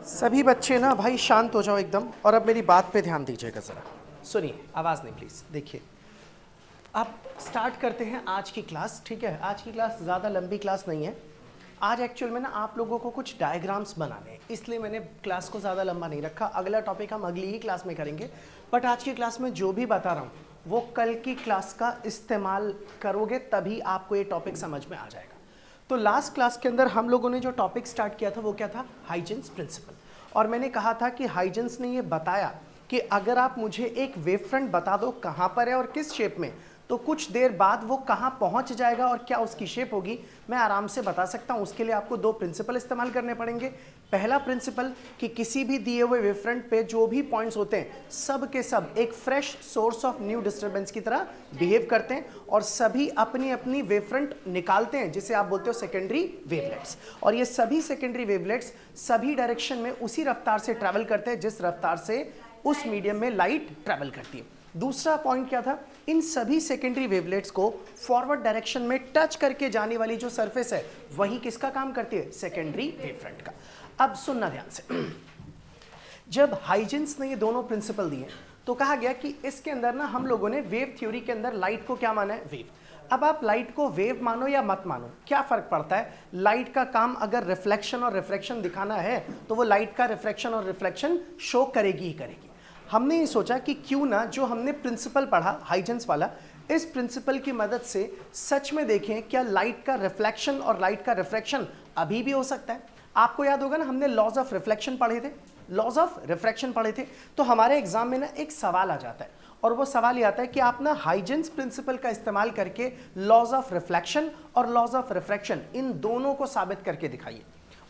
सभी बच्चे ना भाई शांत हो जाओ एकदम और अब मेरी बात पे ध्यान दीजिएगा ज़रा। सुनिए, आवाज़ नहीं प्लीज़। देखिए, अब स्टार्ट करते हैं आज की क्लास। ठीक है, आज की क्लास ज़्यादा लंबी क्लास नहीं है। आज एक्चुअल में ना आप लोगों को कुछ डायग्राम्स बनाने हैं, इसलिए मैंने क्लास को ज़्यादा लंबा नहीं रखा। अगला टॉपिक हम अगली ही क्लास में करेंगे, बट आज की क्लास में जो भी बता रहा हूँ वो कल की क्लास का इस्तेमाल करोगे तभी आपको ये टॉपिक समझ में आ जाएगा। तो लास्ट क्लास के अंदर हम लोगों ने जो टॉपिक स्टार्ट किया था वो क्या था? Huygens principle. और मैंने कहा था कि हाइजेंस ने ये बताया कि अगर आप मुझे एक वेव फ्रंट बता दो कहाँ पर है और किस शेप में, तो कुछ देर बाद वो कहाँ पहुँच जाएगा और क्या उसकी शेप होगी मैं आराम से बता सकता हूँ। उसके लिए आपको दो प्रिंसिपल इस्तेमाल करने पड़ेंगे। पहला प्रिंसिपल कि किसी भी दिए हुए वेव फ्रंट पे जो भी पॉइंट्स होते हैं सब के सब एक fresh source of new disturbance की तरह बिहेव करते हैं और सभी अपनी अपनी वेव फ्रंट निकालते हैं, जिसे आप बोलते हो सेकेंडरी वेवलेट्स। और ये सभी सेकेंडरी वेवलेट्स सभी डायरेक्शन में उसी रफ्तार से ट्रैवल करते हैं जिस रफ्तार से उस मीडियम में लाइट ट्रैवल करती है। दूसरा पॉइंट क्या था? इन सभी सेकेंडरी वेवलेट्स को फॉरवर्ड डायरेक्शन में टच करके जाने वाली जो सरफेस है वही किसका काम करती है? सेकेंडरी वेव फ्रंट का। अब सुनना ध्यान से। जब हाइजेंस ने ये दोनों प्रिंसिपल दिए तो कहा गया कि इसके अंदर ना हम लोगों ने वेव थ्योरी के अंदर लाइट को क्या माना है? वेव। अब आप लाइट को वेव मानो या मत मानो, क्या फर्क पड़ता है? लाइट का काम अगर रिफ्लेक्शन और रिफ्रैक्शन दिखाना है तो वो लाइट का रिफ्लेक्शन और रिफ्लेक्शन शो करेगी ही करेगी। हमने ये सोचा कि क्यों ना जो हमने प्रिंसिपल पढ़ा हाइजेंस वाला, इस प्रिंसिपल की मदद से सच में देखें क्या लाइट का रिफ्लेक्शन और लाइट का रिफ्रैक्शन अभी भी हो सकता है। आपको याद होगा ना, हमने लॉज ऑफ रिफ्लेक्शन पढ़े थे, लॉज ऑफ रिफ्रैक्शन पढ़े थे। तो हमारे एग्जाम में ना एक सवाल आ जाता है और वो सवाल ये आता है कि आप ना हाइजेंस प्रिंसिपल का इस्तेमाल करके लॉज ऑफ रिफ्लेक्शन और लॉज ऑफ रिफ्रैक्शन इन दोनों को साबित करके दिखाइए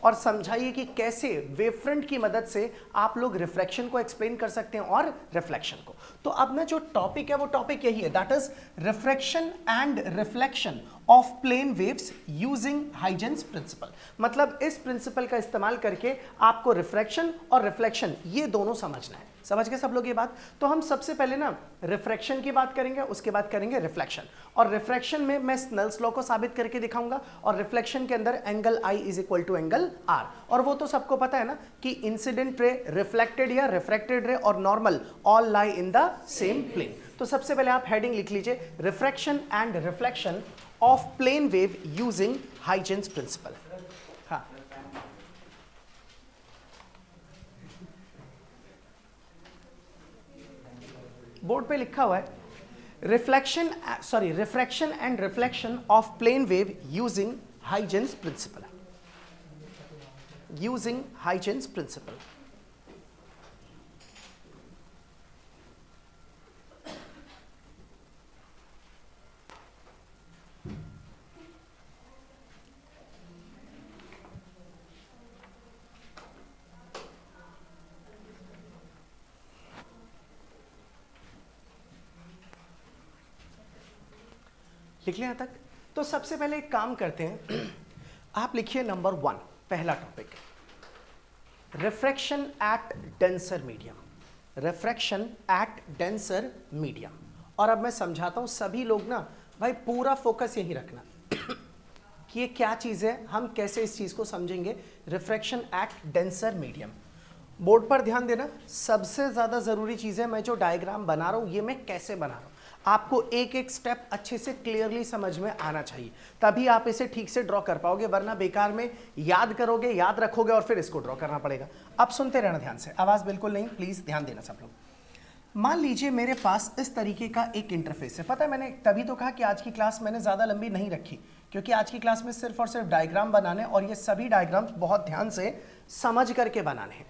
और समझाइए कि कैसे वेवफ्रंट की मदद से आप लोग रिफ्रैक्शन को एक्सप्लेन कर सकते हैं और रिफ्लेक्शन को। तो अब ना जो टॉपिक है वो टॉपिक यही है, that is refraction and reflection of plane waves using Huygens principle. मतलब इस प्रिंसिपल का इस्तेमाल करके आपको रिफ्रैक्शन और रिफ्लेक्शन ये दोनों समझना है। समझ गए सब लोग ये बात? तो हम सबसे पहले ना रिफ्रैक्शन की बात करेंगे, उसके बाद करेंगे रिफ्लेक्शन। और रिफ्रैक्शन में मैं स्नेल्स लॉ को साबित करके दिखाऊंगा और रिफ्लेक्शन के अंदर angle I is equal to angle R। और वो तो सबको पता है ना कि इंसिडेंट रे, रिफ्लेक्टेड या रिफ्रैक्टेड रे और normal all lie in the same plane. तो सबसे पहले आप हेडिंग लिख लीजिए, refraction and reflection of plane wave using Huygens principle. हाँ, बोर्ड पे लिखा हुआ है refraction and reflection of plane wave using Huygens principle. Using Huygens principle. लिख लिया तक? तो सबसे पहले एक काम करते हैं, आप लिखिए नंबर 1, पहला topic, refraction at denser medium. Refraction at denser medium. और अब मैं समझाता हूं, सभी लोग ना भाई पूरा फोकस यही रखना कि ये क्या चीज है, हम कैसे इस चीज को समझेंगे। Refraction at denser medium, board पर ध्यान देना। सबसे ज्यादा जरूरी चीज है, मैं जो डायग्राम बना रहा हूं ये मैं कैसे बना रहा हूं, आपको एक एक स्टेप अच्छे से क्लियरली समझ में आना चाहिए, तभी आप इसे ठीक से ड्रॉ कर पाओगे, वरना बेकार में याद करोगे, याद रखोगे और फिर इसको ड्रॉ करना पड़ेगा। अब सुनते रहना ध्यान से, आवाज बिल्कुल नहीं, प्लीज ध्यान देना सब लोग। मान लीजिए मेरे पास इस तरीके का एक इंटरफेस है। पता है, मैंने तभी तो कहा कि आज की क्लास मैंने ज्यादा लंबी नहीं रखी, क्योंकि आज की क्लास में सिर्फ और सिर्फ डायग्राम बनाने और ये सभी डायग्राम्स बहुत ध्यान से समझ करके बनाने हैं।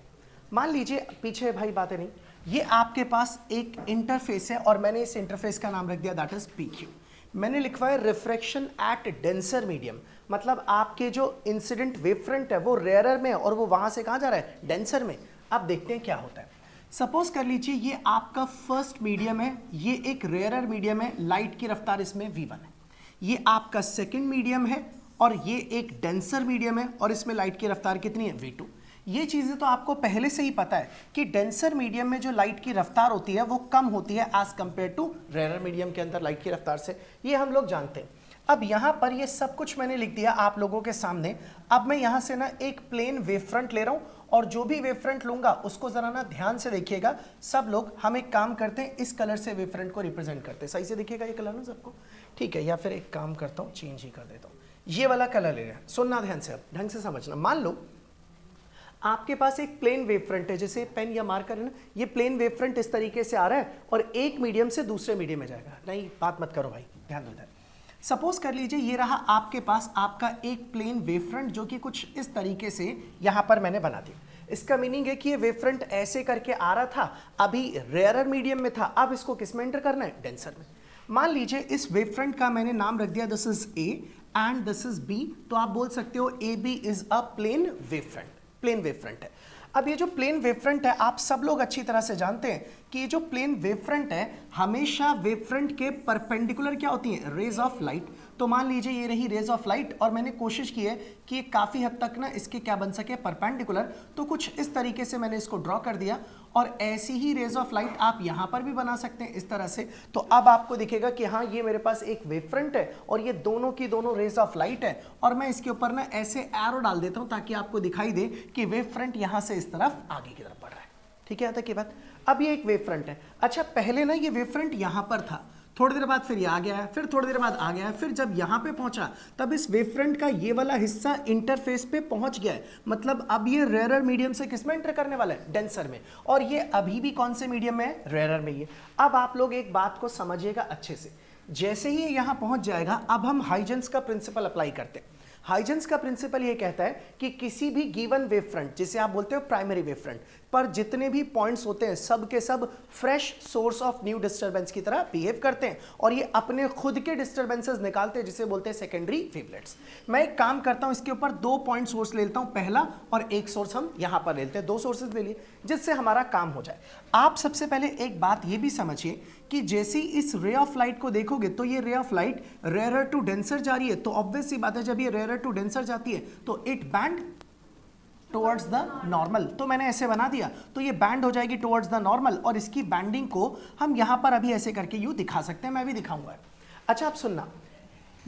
मान लीजिए, पीछे भाई बातें नहीं, ये आपके पास एक इंटरफेस है और मैंने इस इंटरफेस का नाम रख दिया दैट इज PQ। मैंने लिखवाया रिफ्रैक्शन एट डेंसर मीडियम, मतलब आपके जो इंसिडेंट वेव फ्रंट है वो रेयरर में है और वो वहां से कहां जा रहा है? डेंसर में। अब देखते हैं क्या होता है। सपोज कर लीजिए ये आपका फर्स्ट मीडियम है, ये एक रेयरर मीडियम है, लाइट की रफ्तार इसमें v1 है। ये आपका सेकेंड मीडियम है और ये एक डेंसर मीडियम है और इसमें लाइट की रफ्तार कितनी है? v2। ये चीज़ें तो आपको पहले से ही पता है कि डेंसर मीडियम में जो लाइट की रफ्तार होती है वो कम होती है as compare to rare medium के अंदर लाइट की रफ्तार से, ये हम लोग जानते हैं। अब यहां पर ये सब कुछ मैंने लिख दिया आप लोगों के सामने। अब मैं यहां से ना एक प्लेन वेव फ्रंट ले रहा हूं, और जो भी वेव फ्रंट लूंगा उसको जरा ना ध्यान से देखिएगा सब लोग। हम एक काम करते हैं, इस कलर से वेव फ्रंट को रिप्रेजेंट करते हैं। सही से देखिएगा ये कलर ना सबको, ठीक है? या फिर एक काम करता हूं, चेंज ही कर देता हूं, ये वाला कलर ले रहे हैं। सुनना ध्यान से, अब ढंग से समझना। मान लो आपके पास एक प्लेन वेव फ्रंट है, जैसे पेन या मार्कर है ना, ये प्लेन वेव फ्रंट इस तरीके से आ रहा है और एक मीडियम से दूसरे मीडियम में जाएगा। नहीं, बात मत करो भाई, ध्यान दो इधर। सपोज कर लीजिए ये रहा आपके पास आपका एक प्लेन वेव फ्रंट, जो कि कुछ इस तरीके से यहां पर मैंने बना दिया। इसका मीनिंग है कि ये वेव फ्रंट ऐसे करके आ रहा था, अभी रेयरर मीडियम में था, अब इसको किस में एंटर करना है? डेंसर में। मान लीजिए इस वेव फ्रंट का मैंने नाम रख दिया this is A and this is B, तो आप बोल सकते हो A B is a plane wave front, plane wave front है। अब ये जो प्लेन वेव फ्रंट है, आप सब लोग अच्छी तरह से जानते हैं कि ये जो प्लेन वेव फ्रंट है, हमेशा वेव फ्रंट के परपेंडिकुलर क्या होती है? Rays of light. तो मान लीजिए ये रही रेज ऑफ लाइट, और मैंने कोशिश की है कि ये काफी हद तक ना इसके क्या बन सके? परपेंडिकुलर। तो कुछ इस तरीके से मैंने इसको ड्रॉ कर दिया, और ऐसी ही रेज ऑफ लाइट आप यहां पर भी बना सकते हैं इस तरह से। तो अब आपको दिखेगा कि हाँ, ये मेरे पास एक वेव फ्रंट है और ये दोनों की दोनों रेज ऑफ लाइट है, और मैं इसके ऊपर ना ऐसे एरो डाल देता हूं ताकि आपको दिखाई दे कि वेव फ्रंट यहां से इस तरफ आगे की तरफ बढ़ रहा है। ठीक है, यहाँ तक की बात। अब ये एक वेव फ्रंट है। अच्छा, पहले ना ये वेव फ्रंट यहां पर था, थोड़ी देर बाद फिर ये आ गया है, फिर थोड़ी देर बाद आ गया है, फिर जब यहां पे पहुंचा तब इस वेव फ्रंट का ये वाला हिस्सा इंटरफेस पे पहुंच गया है। मतलब अब ये रेयरर मीडियम से किसमें एंटर करने वाला है? डेंसर में। और ये अभी भी कौन से मीडियम में है? रेयरर में ही है। अब आप लोग एक बात को समझिएगा अच्छे से, जैसे ही ये यहां पहुंच जाएगा, अब हम हाइजेंस का प्रिंसिपल अप्लाई करते हैं। हाइजेंस का प्रिंसिपल ये कहता है कि किसी भी गिवन वेव फ्रंट, जिसे आप बोलते हो प्राइमरी वेव फ्रंट, पर जितने भी पॉइंट्स होते हैं सब के सब fresh source of new disturbance की तरह बिहेव करते हैं, और ये अपने खुद के डिस्टरबेंसेस निकालते हैं, जिसे बोलते हैं सेकेंडरी वेवलेट्स। मैं एक काम करता हूं, इसके ऊपर 2 पॉइंट सोर्स ले लेता हूं, पहला, और एक सोर्स हम यहां पर ले लेते हैं। 2 सोर्सेज ले लिए जिससे हमारा काम हो जाए। आप सबसे पहले एक बात ये भी समझिए कि जैसे इस रे ऑफ लाइट को देखोगे तो ये ray of light rarer to denser जा रही है, तो ऑब्वियस सी बात है जब ये रेयरर टू डेंसर जाती है तो it band towards the normal. तो मैंने ऐसे बना दिया, तो ये बैंड हो जाएगी टुवर्ड्स द नॉर्मल, और इसकी बैंडिंग को हम यहां पर अभी ऐसे करके यूं दिखा सकते हैं, मैं भी दिखाऊंगा। अच्छा, आप सुनना,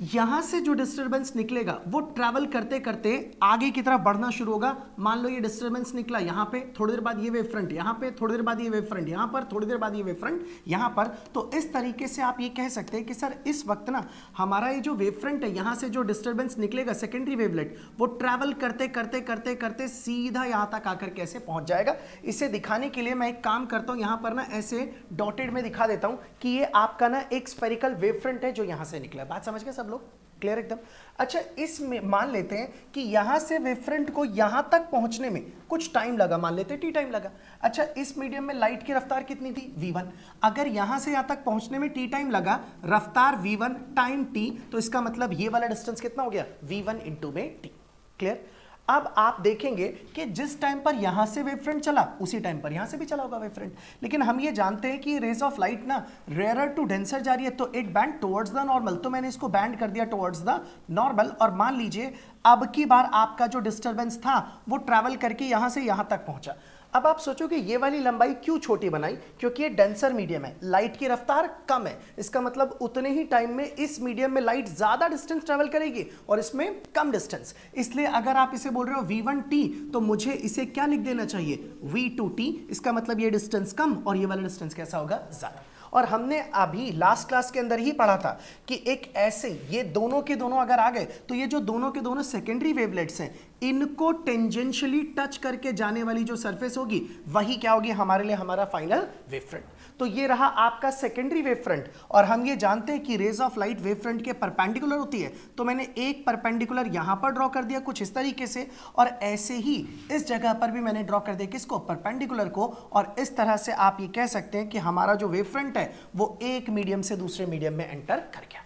यहां से जो डिस्टरबेंस निकलेगा वो ट्रैवल करते करते आगे की तरफ बढ़ना शुरू होगा। मान लो ये डिस्टरबेंस निकला यहां पे, थोड़ी देर बाद ये वेव फ्रंट यहां पे, थोड़ी देर बाद ये वेव फ्रंट यहां पर, थोड़ी देर बाद ये वेव फ्रंट यहां पर। तो इस तरीके से आप ये कह सकते हैं कि सर इस वक्त ना हमारा ये जो वेव फ्रंट है, यहां से जो डिस्टरबेंस निकलेगा सेकेंडरी वेवलेट, वो ट्रैवल करते करते करते करते सीधा यहां तक आकर कैसे पहुंच जाएगा। इसे दिखाने के लिए मैं एक काम करता हूं, यहां पर ना ऐसे डॉटेड में दिखा देता हूं कि ये आपका ना एक स्फेरिकल वेव फ्रंट है जो यहां से निकला। बात समझ गए सब लोग? क्लियर एकदम? अच्छा, इसमें मान लेते हैं कि यहां से वेव फ्रंट को यहां तक पहुंचने में कुछ टाइम लगा, मान लेते हैं टी टाइम लगा। अच्छा, इस मीडियम में लाइट की रफ्तार कितनी थी? v1। अगर यहां से यहां तक पहुंचने में टी टाइम लगा, रफ्तार v1 टाइम t, तो इसका मतलब ये वाला डिस्टेंस कितना हो गया? v1 इंटू में t। क्लियर? अब आप देखेंगे कि जिस टाइम पर यहां से वेव फ्रंट चला उसी टाइम पर यहां से भी चला होगा वेव फ्रंट, लेकिन हम ये जानते हैं कि रेज ऑफ लाइट ना रेयरर टू डेंसर जा रही है, तो it band towards the normal. तो मैंने इसको बैंड कर दिया टुवर्ड्स द नॉर्मल, और मान लीजिए अब की बार आपका जो डिस्टरबेंस था वो ट्रैवल करके यहां से यहां तक पहुंचा। अब आप सोचो कि ये वाली लंबाई क्यों छोटी बनाई? क्योंकि ये डेंसर मीडियम है, लाइट की रफ्तार कम है, इसका मतलब उतने ही टाइम में इस मीडियम में लाइट ज्यादा डिस्टेंस ट्रेवल करेगी और इसमें कम डिस्टेंस। इसलिए अगर आप इसे बोल रहे हो v1t, तो मुझे इसे क्या लिख देना चाहिए? v2t। इसका मतलब ये डिस्टेंस कम और ये वाला डिस्टेंस कैसा होगा? ज्यादा। और हमने अभी लास्ट क्लास के अंदर ही पढ़ा था कि एक ऐसे ये दोनों के दोनों अगर आ गए तो ये जो दोनों के दोनों सेकेंडरी वेवलेट्स हैं, इनको टेंजेंशियली टच करके जाने वाली जो सरफेस होगी वही क्या होगी हमारे लिए? हमारा फाइनल वेव फ्रंट। तो ये रहा आपका सेकेंडरी वेव फ्रंट, और हम ये जानते हैं कि rays of light wave front के परपेंडिकुलर होती है, तो मैंने एक परपेंडिकुलर यहां पर ड्रॉ कर दिया कुछ इस तरीके से, और ऐसे ही इस जगह पर भी मैंने ड्रॉ कर दिया किसको? परपेंडिकुलर को। और इस तरह से आप ये कह सकते हैं कि हमारा जो वेव फ्रंट है वो एक मीडियम से दूसरे मीडियम में एंटर कर गया।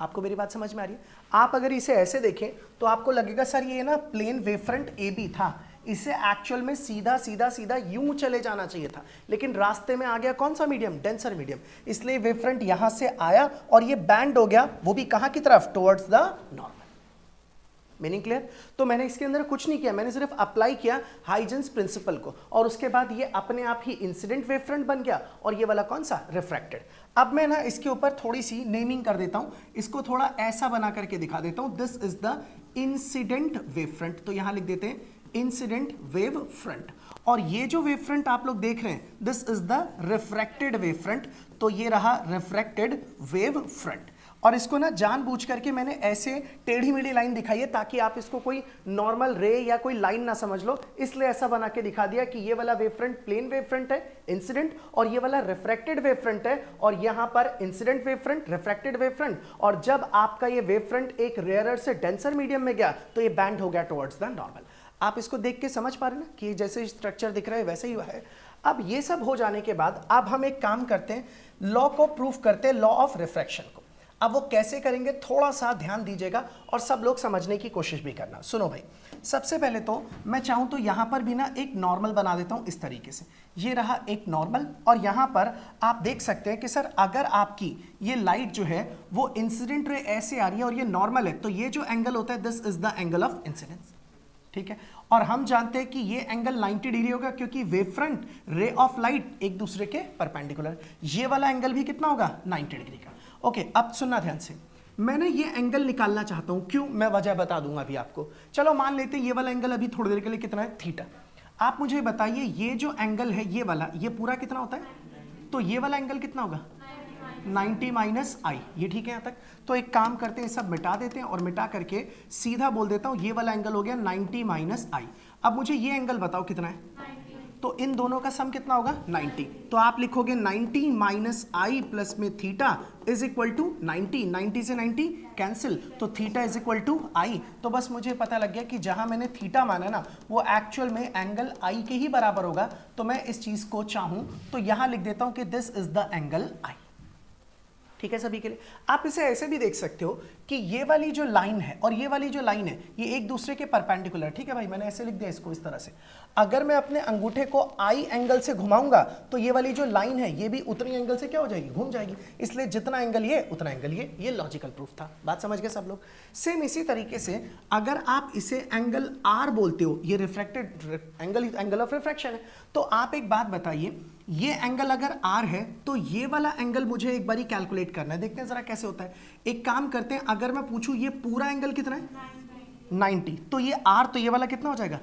आपको मेरी बात समझ में आ रही है? आप अगर इसे ऐसे देखें तो आपको लगेगा सर ये ना प्लेन वेव फ्रंट AB था, इसे एक्चुअल में सीधा सीधा सीधा यूं चले जाना चाहिए था, लेकिन रास्ते में आ गया कौन सा मीडियम? Denser medium. इसलिए वेव फ्रंट यहां से आया और ये बैंड हो गया, वो भी कहां की तरफ? Towards the normal. Meaning clear? तो मैंने इसके अंदर कुछ नहीं किया, मैंने सिर्फ अप्लाई किया हाइजेंस प्रिंसिपल को, और उसके बाद ये अपने आप ही इंसिडेंट वेव फ्रंट बन गया, और ये वाला कौन सा, रिफ्रैक्टेड। अब मैं ना इसके ऊपर थोड़ी सी नेमिंग कर देता हूं, इसको थोड़ा ऐसा बना करके दिखा देता हूं, this is the incident wave front. तो यहां लिख देते हैं इंसिडेंट वेव फ्रंट, और ये जो वेव फ्रंट आप लोग देख रहे हैं this is the refracted wave front. तो ये रहा रिफ्रैक्टेड वेव फ्रंट, और इसको ना जानबूझ करके मैंने ऐसे टेढ़ी मेढ़ी लाइन दिखाई है ताकि आप इसको कोई नॉर्मल रे या कोई लाइन ना समझ लो, इसलिए ऐसा बना के दिखा दिया कि ये वाला wave front plane wave front है इंसिडेंट, और ये वाला रिफ्रैक्टेड वेव फ्रंट है, और यहां पर incident wave front, refracted wave front, और जब आपका ये वेव फ्रंट एक रेयरर से डेंसर मीडियम में गया तो ये बैंड हो गया टुवर्ड्स द नॉर्मल। आप इसको देख के समझ पा रहे ना कि जैसे स्ट्रक्चर दिख रहा है वैसे ही है। अब ये सब हो जाने के बाद अब हम एक काम करते हैं, लॉ को प्रूफ करते हैं, लॉ ऑफ रिफ्रैक्शन को। अब वो कैसे करेंगे थोड़ा सा ध्यान दीजिएगा और सब लोग समझने की कोशिश भी करना। सुनो भाई, सबसे पहले तो मैं चाहूं तो यहां पर भी ना एक नॉर्मल बना देता हूं इस तरीके से, ये रहा एक नॉर्मल, और यहां पर आप देख सकते हैं कि सर अगर आपकी ये लाइट जो है वो इंसिडेंट रे ऐसे आ रही है और ये नॉर्मल है, तो ये जो एंगल होता है this is the angle of incidence, ठीक है। और हम जानते हैं कि ये एंगल 90 डिग्री होगा क्योंकि वेव फ्रंट, रे ऑफ लाइट एक दूसरे के परपेंडिकुलर, ये वाला एंगल भी कितना होगा 90 डिग्री का। ओके, अब सुनना ध्यान से, मैंने ये एंगल निकालना चाहता हूं, क्यों, मैं वजह बता दूंगा अभी आपको। चलो मान लेते हैं ये वाला एंगल अभी थोड़ी देर के लिए कितना है, थीटा। आप मुझे बताइए ये जो एंगल है ये वाला, ये पूरा कितना होता है, तो ये वाला एंगल कितना होगा 90 माइनस आई, ये ठीक है यहाँ तक। तो एक काम करते हैं, सब मिटा देते हैं और मिटा करके सीधा बोल देता हूं ये वाला एंगल हो गया 90 माइनस आई। अब मुझे ये एंगल बताओ कितना है, 90। तो इन दोनों का सम कितना होगा 90, तो आप लिखोगे 90 माइनस आई प्लस में थीटा इज इक्वल टू 90, 90 से 90 कैंसिल, तो थीटा इज इक्वल टू आई। तो बस मुझे पता लग गया कि जहां मैंने थीटा माना ना वो एक्चुअल में एंगल आई के ही बराबर होगा। तो मैं इस चीज को चाहूं तो यहां लिख देता हूं कि दिस इज द एंगल आई, ठीक है सभी के लिए। आप इसे ऐसे भी देख सकते हो कि ये वाली जो लाइन है और ये वाली जो लाइन है ये एक दूसरे के परपेंडिकुलर, ठीक है भाई, मैंने ऐसे लिख दिया इसको इस तरह से। अगर मैं अपने अंगूठे को आई एंगल से घुमाऊंगा तो ये वाली जो लाइन है ये भी उतनी एंगल से क्या हो जाएगी, घूम जाएगी, इसलिए जितना एंगल ये उतना एंगल ये लॉजिकल प्रूफ था। बात समझ गए सब लोग? सेम इसी तरीके से अगर आप इसे एंगल आर बोलते हो, ये refracted angle, angle of refraction है, तो आप एक बात बताइए, ये एंगल अगर आर है तो ये वाला एंगल मुझे एक बारी कैलकुलेट करना है, देखते हैं जरा कैसे होता है। एक काम करते हैं, अगर मैं पूछूं ये पूरा एंगल कितना है 90, तो ये आर, तो ये वाला कितना हो जाएगा,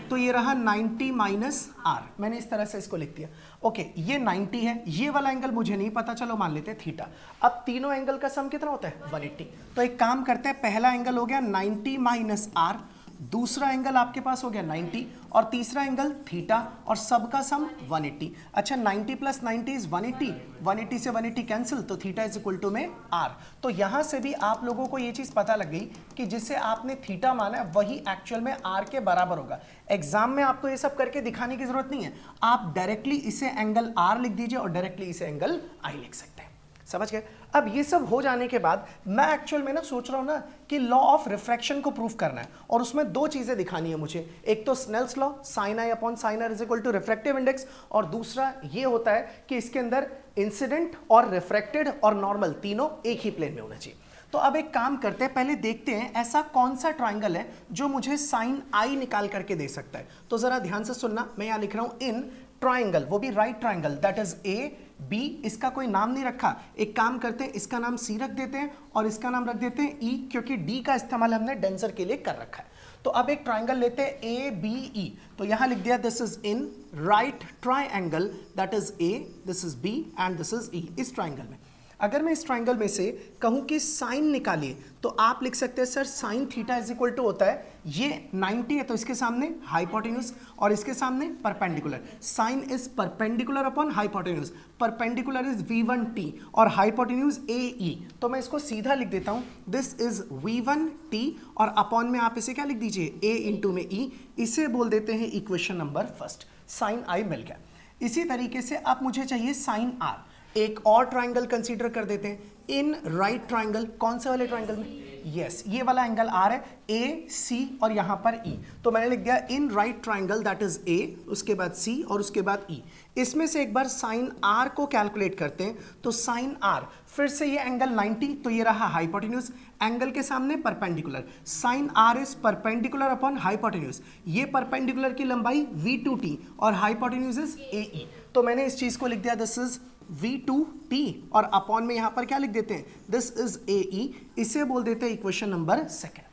तो ये रहा 90 माइनस आर, मैंने इस तरह से इसको लिख दिया। ओके, ये 90 है, ये वाला एंगल मुझे नहीं पता, चलो मान लेते हैं थीटा। अब तीनों एंगल का सम कितना होता है 180, तो एक काम करते हैं, पहला एंगल हो गया 90 माइनस आर, दूसरा एंगल आपके पास हो गया 90, और तीसरा एंगल थीटा, और सबका सम 180। अच्छा, 90 प्लस 90 इज 180, 180 से 180 कैंसिल, तो थीटा इज इक्वल टू में आर। तो यहां से भी आप लोगों को ये चीज पता लग गई कि जिससे आपने थीटा माना है वही एक्चुअल में आर के बराबर होगा। एग्जाम में आपको ये सब करके दिखाने की जरूरत नहीं है, आप डायरेक्टली इसे एंगल आर लिख दीजिए और डायरेक्टली इसे एंगल आई लिख सकते हैं। समझ गए? अब ये सब हो जाने के बाद मैं एक्चुअल में ना सोच रहा हूं ना कि लॉ ऑफ रिफ्रैक्शन को प्रूफ करना है, और उसमें दो चीजें दिखानी है मुझे। एक तो Snell's law, sine I upon sine R is equal to refractive index, और दूसरा ये होता है कि इसके अंदर इंसिडेंट और रिफ्रैक्टेड और नॉर्मल तीनों एक ही प्लेन में होना चाहिए। तो अब एक काम करते हैं, पहले देखते हैं ऐसा कौन सा ट्राइंगल है जो मुझे साइन आई निकाल करके दे सकता है। तो जरा ध्यान से सुनना, मैं यहां लिख रहा हूं इन ट्राइंगल, वो भी right triangle, that is A B, इसका कोई नाम नहीं रखा, एक काम करते हैं इसका नाम सी रख देते हैं और इसका नाम रख देते हैं ई, क्योंकि डी का इस्तेमाल हमने डेंसर के लिए कर रखा है। तो अब एक ट्राइंगल लेते हैं ए बी ई, तो यहां लिख दिया this is in right triangle, that is A, this is B and this is E. इस ट्राइंगल में अगर मैं इस ट्राइंगल में से कहूं कि साइन निकालिए तो आप लिख सकते हैं sir sine theta is equal to होता है, ये 90 है तो इसके सामने हाइपोटेन्यूज और इसके सामने perpendicular, sine is perpendicular upon hypotenuse, perpendicular is v1t और हाइपोटेन्यूज ae, तो मैं इसको सीधा लिख देता हूं दिस इज v1t और अपॉन में आप इसे क्या लिख दीजिए a इंटू में e, इसे बोल देते हैं इक्वेशन नंबर फर्स्ट, साइन आई मिल गया। इसी तरीके से अब मुझे चाहिए साइन आर। एक और ट्राइंगल कंसीडर कर देते हैं इन राइट ट्राइंगल, कौन से वाले ट्राइंगल में, यस, ये वाला एंगल आर है, ए सी और यहां पर ई, तो मैंने लिख दिया इन राइट ट्राइंगल दैट इज ए, उसके बाद सी और उसके बाद ई। इसमें से एक बार साइन आर को कैलकुलेट करते हैं, तो साइन आर फिर से ये एंगल 90, तो ये रहा हाइपोटेन्यूज, एंगल के सामने perpendicular, sine R is perpendicular upon hypotenuse, ये परपेंडिकुलर की लंबाई v2t और हाइपोटेन्यूज इज ae, तो मैंने इस चीज को लिख दिया दिस इज v2t और अपॉन में यहां पर क्या लिख देते हैं, दिस इज ae, इसे बोल देते हैं इक्वेशन नंबर सेकंड।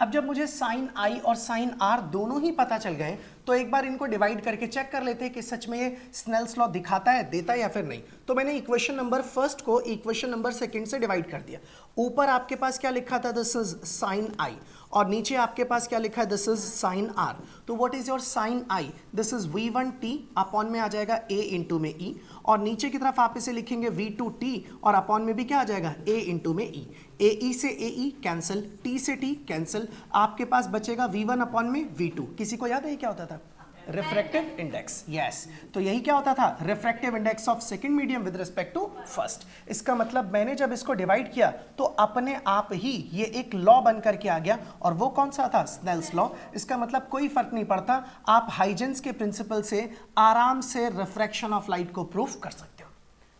अब जब मुझे साइन आई और साइन आर दोनों ही पता चल गए, तो एक बार इनको डिवाइड करके चेक कर लेते हैं कि सच में ये स्नेल्स लॉ दिखाता है, देता है या फिर नहीं। तो मैंने इक्वेशन नंबर फर्स्ट को इक्वेशन नंबर सेकंड से डिवाइड कर दिया। ऊपर आपके पास क्या लिखा था, दिस इज साइन आई, और नीचे आपके पास क्या लिखा है, दिस इज साइन आर। तो what is your sine I, this is v1t upon में आ जाएगा a इंटू में e, और नीचे की तरफ आप इसे लिखेंगे v2t और अपॉन में भी क्या आ जाएगा a इंटू में e, ae से ae कैंसिल, t से t कैंसिल, आपके पास बचेगा v1 अपॉन में v2। किसी को याद है ये क्या होता था, रिफ्रैक्टिव इंडेक्स, यस, तो यही क्या होता था, refractive index of second medium with respect to first. इसका मतलब मैंने जब इसको डिवाइड किया तो अपने आप ही ये एक लॉ बन करके आ गया, और वो कौन सा था, स्नेल्स लॉ। इसका मतलब कोई फर्क नहीं पड़ता, आप हाइजेंस के प्रिंसिपल से आराम से रिफ्रैक्शन ऑफ लाइट को प्रूफ कर सकते हो।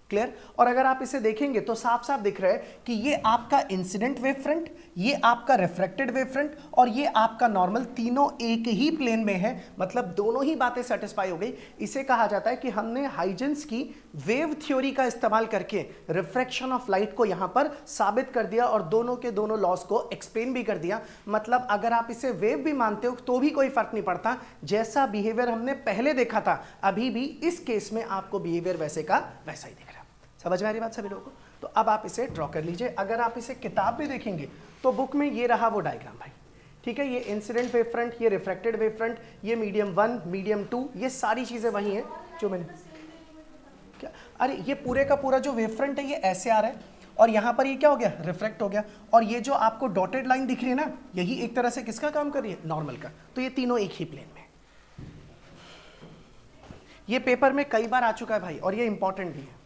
क्लियर। और अगर आप इसे देखेंगे तो साफ साफ दिख रहा है कि ये आपका इंसिडेंट वेव फ्रंट, ये आपका रिफ्रैक्टेड वेव फ्रंट और ये आपका नॉर्मल, तीनों एक ही प्लेन में है, मतलब दोनों ही बातें सेटिस्फाई हो गई। इसे कहा जाता है कि हमने हाइजेंस की वेव थ्योरी का इस्तेमाल करके रिफ्रैक्शन ऑफ लाइट को यहां पर साबित कर दिया और दोनों के दोनों लॉस को एक्सप्लेन भी कर दिया। मतलब अगर आप इसे वेव भी मानते हो तो भी कोई फर्क नहीं पड़ता, जैसा बिहेवियर हमने पहले देखा था अभी भी इस केस में आपको बिहेवियर वैसे का वैसा ही दिख रहा है। समझ में आ रही बात सभी लोगों को? तो अब आप इसे ड्रॉ कर लीजिए। अगर आप इसे किताब में देखेंगे तो बुक में ये रहा वो डायग्राम भाई, ठीक है। ये इंसिडेंट वेव फ्रंट, ये रिफ्रैक्टेड वेव फ्रंट, ये मीडियम 1, मीडियम 2, ये सारी चीजें वही हैं जो मैंने क्या, अरे ये पूरे का पूरा जो वेव फ्रंट है ये ऐसे आ रहा है और यहां पर ये क्या हो गया, रिफ्रैक्ट हो गया, और ये जो आपको डॉटेड लाइन दिख रही है ना, यही एक तरह से किसका काम कर रही है, नॉर्मल का। तो ये तीनों एक ही प्लेन में। ये पेपर में कई बार आ चुका है भाई और ये इंपॉर्टेंट भी है।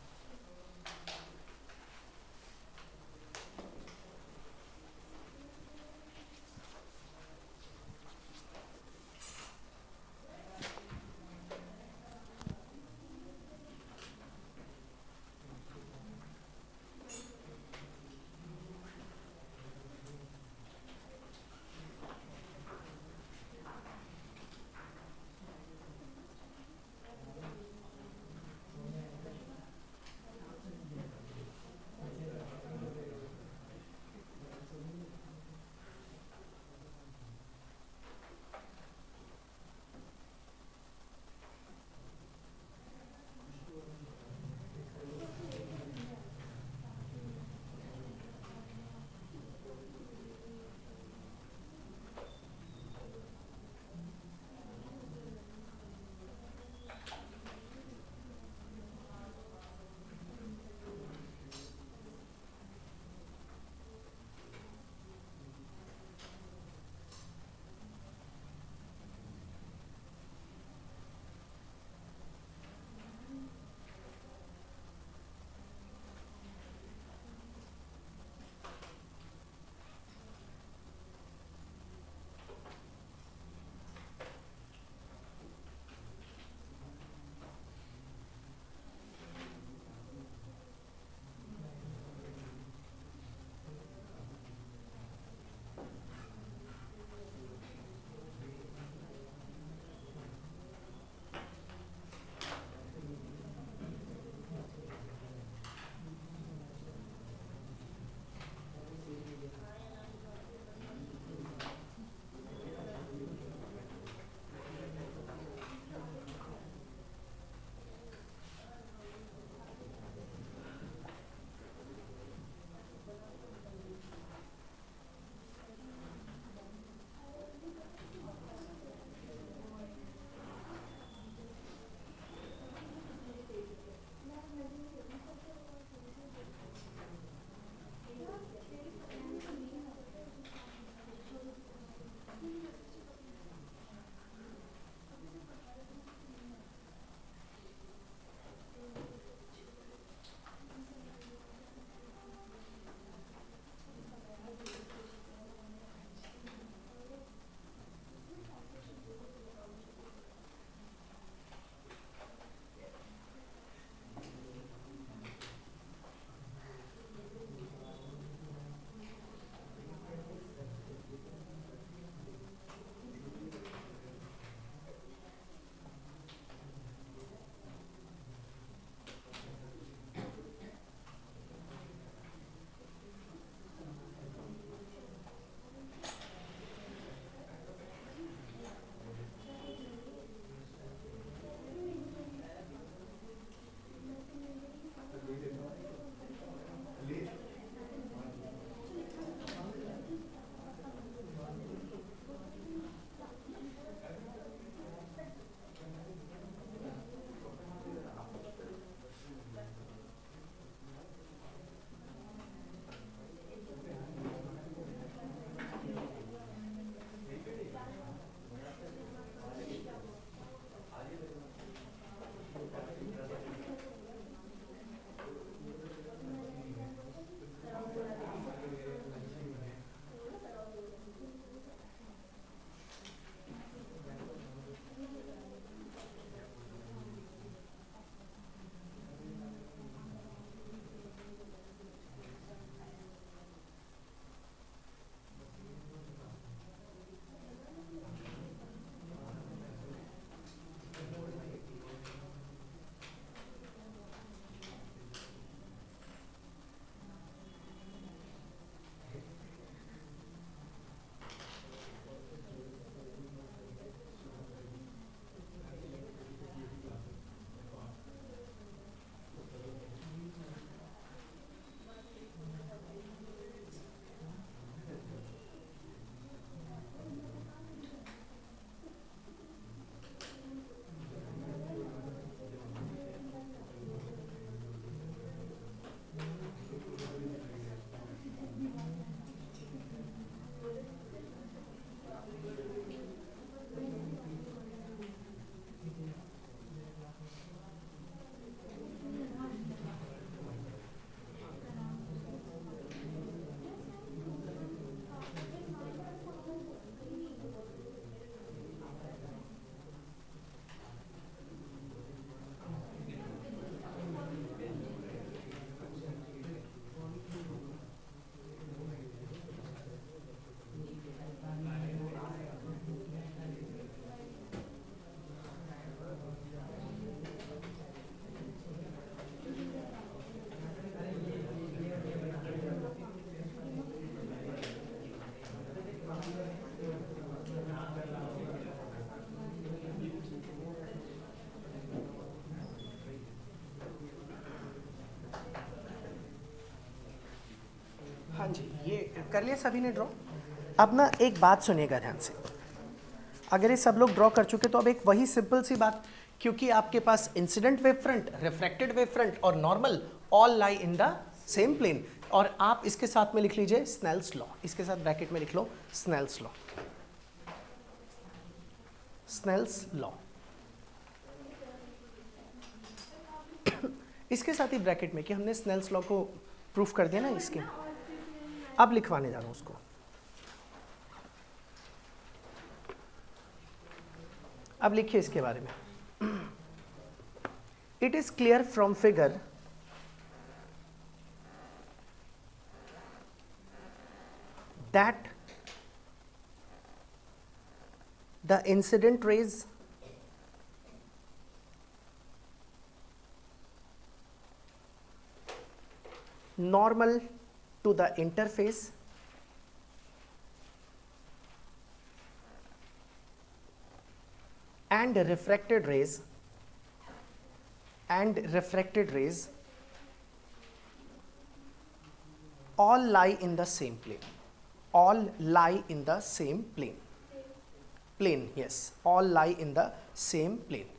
है, कर लिया सभी ने ड्रॉ। अब ना एक बात सुनिएगा ध्यान से, अगर ये सब लोग ड्रॉ कर चुके तो अब एक वही सिंपल सी बात, क्योंकि आपके पास incident wave front, refracted wave front और normal all lie in the same plane, और आप इसके साथ में लिख लीजिए स्नेल्स लॉ, इसके साथ ब्रैकेट में लिख लो स्नेल्स लॉ, स्नेल्स लॉ। इसके साथ ही ब्रैकेट में कि हमने स्नेल्स लॉ को प्रूफ कर दिया ना इसके, अब लिखवाने जा रहा हूं उसको। अब लिखिए इसके बारे में, it is clear from figure that the incident raise normal to the interface and refracted rays all lie in the same plane, all lie in the same plane, yes, all lie in the same plane।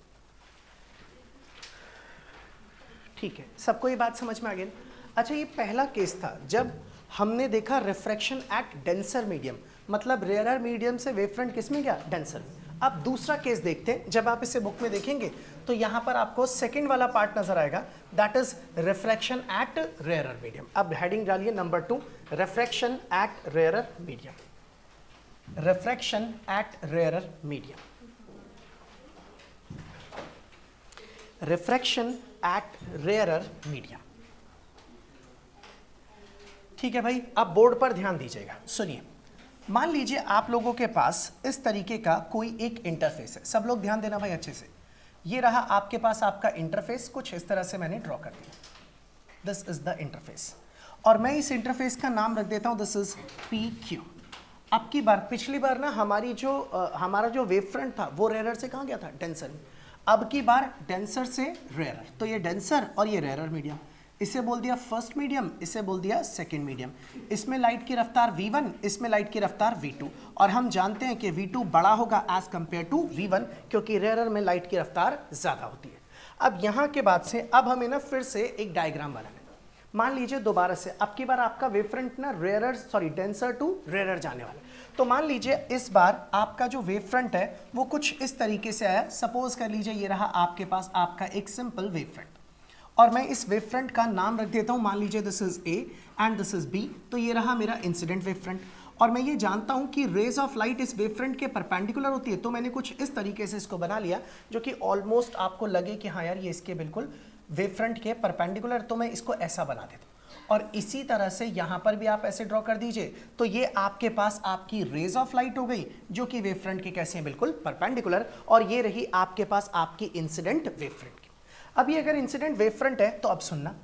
ठीक है, सबको ये बात समझ में आ गई। अच्छा, ये पहला केस था जब हमने देखा रिफ्रैक्शन एट डेंसर मीडियम, मतलब रेयरर मीडियम से वेव फ्रंट किस में गया, डेंसर। अब दूसरा केस देखते हैं, जब आप इसे बुक में देखेंगे तो यहां पर आपको सेकंड वाला पार्ट नजर आएगा, that is refraction at rarer medium. अब हेडिंग डालिए number 2, refraction at rarer medium, refraction eight rarer medium, refraction eight rarer medium. ठीक है भाई, अब बोर्ड पर ध्यान दीजिएगा, सुनिए। मान लीजिए आप लोगों के पास इस तरीके का कोई एक इंटरफेस है, सब लोग ध्यान देना भाई अच्छे से। ये रहा आपके पास आपका इंटरफेस, कुछ इस तरह से मैंने ड्रॉ कर दिया, दिस इज द इंटरफेस, और मैं इस इंटरफेस का नाम रख देता हूं दिस इज PQ। अब की बार, पिछली बार ना हमारा जो वेव फ्रंट था वो रेयरर से कहाँ गया था, डेंसर में। अब की बार डेंसर से रेयरर, तो ये डेंसर और ये रेयरर मीडियम, इसे बोल दिया फर्स्ट मीडियम, इसे बोल दिया सेकंड मीडियम। इसमें लाइट की रफ्तार v1, इसमें लाइट की रफ्तार v2, और हम जानते हैं कि v2 बड़ा होगा एज कंपेयर टू v1, क्योंकि रेयरर में लाइट की रफ्तार ज़्यादा होती है। अब यहाँ के बाद से अब हमें ना फिर से एक डायग्राम बनाना है। मान लीजिए दोबारा से अब की बार आपका वेव फ्रंट ना डेंसर टू रेयरर जाने वाला है। तो मान लीजिए इस बार आपका जो वेव फ्रंट है वो कुछ इस तरीके से आया। सपोज कर लीजिए ये रहा आपके पास आपका एक सिंपल वेव फ्रंट, और मैं इस वेव फ्रंट का नाम रख देता हूं, मान लीजिए this is A and this is B। तो ये रहा मेरा इंसिडेंट वेव फ्रंट, और मैं ये जानता हूं कि रेज ऑफ लाइट इस वेव फ्रंट के परपेंडिकुलर होती है। तो मैंने कुछ इस तरीके से इसको बना लिया जो कि ऑलमोस्ट आपको लगे कि हाँ यार ये इसके बिल्कुल वेव फ्रंट के परपेंडिकुलर, तो मैं इसको ऐसा बना देता हूं। और इसी तरह से यहां पर भी आप ऐसे ड्रॉ कर दीजिए, तो ये आपके पास आपकी रेज ऑफ लाइट हो गई जो कि वेव फ्रंट के कैसे हैं, बिल्कुल परपेंडिकुलर, और ये रही आपके पास आपकी इंसिडेंट वेव फ्रंट। अभी अगर इंसिडेंट वेव फ्रंट है तो अब सुनना,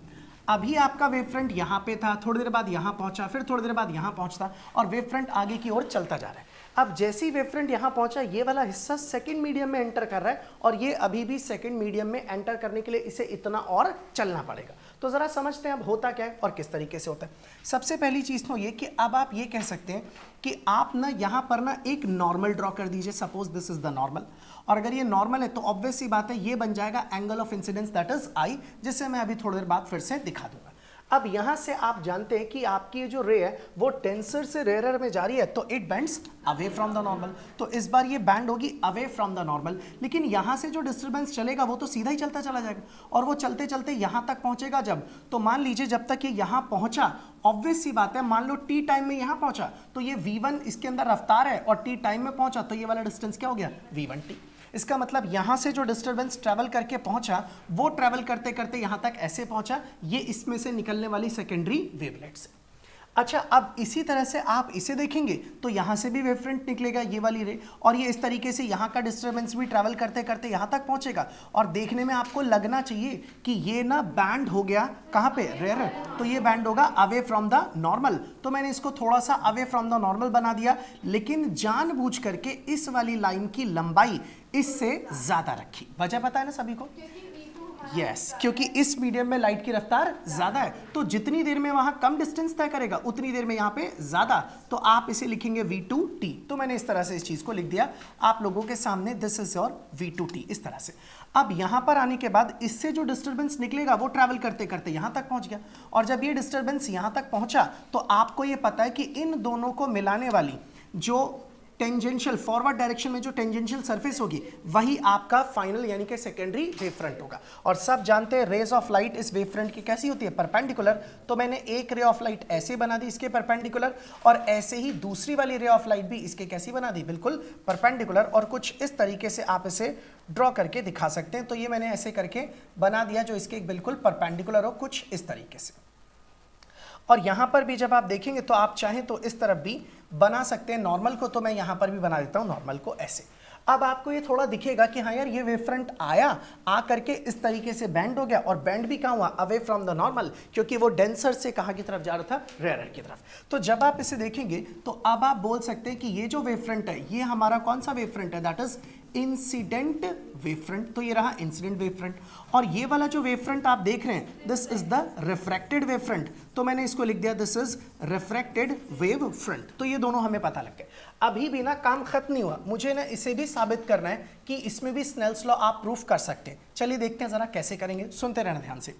अभी आपका वेव फ्रंट यहाँ पे था, थोड़ी देर बाद यहाँ पहुंचा, फिर थोड़ी देर बाद यहाँ पहुंचता, और वेव फ्रंट आगे की ओर चलता जा रहा है। अब जैसे ही वेव फ्रंट यहाँ पहुंचा, ये वाला हिस्सा सेकंड मीडियम में एंटर कर रहा है, और ये अभी भी सेकंड मीडियम में एंटर करने के लिए इसे इतना और चलना पड़ेगा। तो जरा समझते हैं अब होता क्या है और किस तरीके से होता है। सबसे पहली चीज तो ये कि अब आप ये कह सकते हैं कि आप ना यहाँ पर ना एक नॉर्मल ड्रॉ कर दीजिए, suppose this is the normal, और अगर ये नॉर्मल है तो ऑब्वियस सी बात है ये बन जाएगा angle of incidence that is I, जिससे मैं अभी थोड़ी देर बाद फिर से दिखा दूंगा। अब यहां से आप जानते हैं कि आपकी जो रे है वो डेंसर से रेयरर में जा रही है, तो it bands away from the normal. तो इस बार ये बैंड होगी अवे फ्रॉम द नॉर्मल, लेकिन यहां से जो डिस्टर्बेंस चलेगा वो तो सीधा ही चलता चला जाएगा, और वो चलते चलते यहां तक पहुंचेगा जब, तो मान लीजिए जब तक ये यहां पहुंचा, ऑब्वियस सी बात है मान लो t टाइम में यहां पहुंचा तो ये v1 इसके अंदर रफ्तार है, और t टाइम में पहुंचा तो ये वाला डिस्टेंस क्या हो गया, v1t। इसका मतलब यहां से जो डिस्टर्बेंस ट्रैवल करके पहुंचा वो ट्रैवल करते करते यहां तक ऐसे पहुंचा, ये इसमें से निकलने वाली सेकेंडरी वेवलेट से। अच्छा, अब इसी तरह से आप इसे देखेंगे तो यहां से भी वेव फ्रंट निकलेगा, ये वाली रे, और ये इस तरीके से यहां का डिस्टर्बेंस भी ट्रैवल करते करते यहां तक पहुंचेगा, और देखने में आपको लगना चाहिए कि ये ना बैंड हो गया कहां पे, रेयरर, तो ये बैंड होगा अवे फ्रॉम द नॉर्मल। तो मैंने इसको थोड़ा सा अवे फ्रॉम द नॉर्मल बना दिया, लेकिन जानबूझ करके इस वाली लाइन की लंबाई इससे ज्यादा रखी। वजह पता है ना सभी को, यस क्योंकि इस मीडियम में लाइट की रफ्तार ज्यादा है, तो जितनी देर में वहां कम डिस्टेंस तय करेगा उतनी देर में यहां पे ज्यादा, तो आप इसे लिखेंगे v2t। तो मैंने इस तरह से इस चीज को लिख दिया आप लोगों के सामने, दिस इज योर v2t इस तरह से। अब यहां पर आने के बाद इससे जो डिस्टर्बेंस निकलेगा वो ट्रैवल करते करते यहां तक पहुंच गया, और जब ये डिस्टर्बेंस यहां तक पहुंचा तो आपको ये पता है कि इन दोनों को मिलाने वाली जो टेंजेंशियल फॉरवर्ड डायरेक्शन में जो टेंजेंशियल सरफेस होगी वही आपका फाइनल यानी कि सेकेंडरी वेव फ्रंट होगा। और सब जानते हैं रेज ऑफ लाइट इस वेव फ्रंट की कैसी होती है, परपेंडिकुलर। तो मैंने एक रे ऑफ लाइट ऐसे बना दी इसके परपेंडिकुलर, और ऐसे ही दूसरी वाली रे ऑफ लाइट भी इसके कैसी बना दी, बिल्कुल परपेंडिकुलर। और कुछ इस तरीके से आप इसे ड्रॉ करके दिखा सकते हैं। तो ये मैंने ऐसे करके बना दिया जो इसके बिल्कुल परपेंडिकुलर हो, कुछ इस तरीके से। और यहां पर भी जब आप देखेंगे तो आप चाहें तो इस तरफ भी बना सकते हैं नॉर्मल को, तो मैं यहां पर भी बना देता हूं नॉर्मल को ऐसे। अब आपको ये थोड़ा दिखेगा कि हाँ यार ये वेव फ्रंट आया, आ करके इस तरीके से बैंड हो गया, और बैंड भी कहाँ हुआ, अवे फ्रॉम द नॉर्मल, क्योंकि वो डेंसर से कहाँ की तरफ जा रहा था, रेयरर की तरफ। तो जब आप इसे देखेंगे तो अब आप बोल सकते हैं कि ये जो वेव फ्रंट है ये हमारा कौन सा वेव फ्रंट है, that is incident wave front. तो ये रहा इंसिडेंट वेव फ्रंट। और ये वाला जो वेव फ्रंट आप देख रहे हैं this is the refracted wave front, तो मैंने इसको लिख दिया this is refracted wave front. तो ये दोनों हमें पता लग गए। अभी भी ना काम खत्म नहीं हुआ, मुझे ना इसे भी साबित करना है कि इसमें भी स्नेल्स लॉ आप प्रूफ कर सकते हैं। चलिए देखते हैं जरा कैसे करेंगे, सुनते रहना ध्यान से।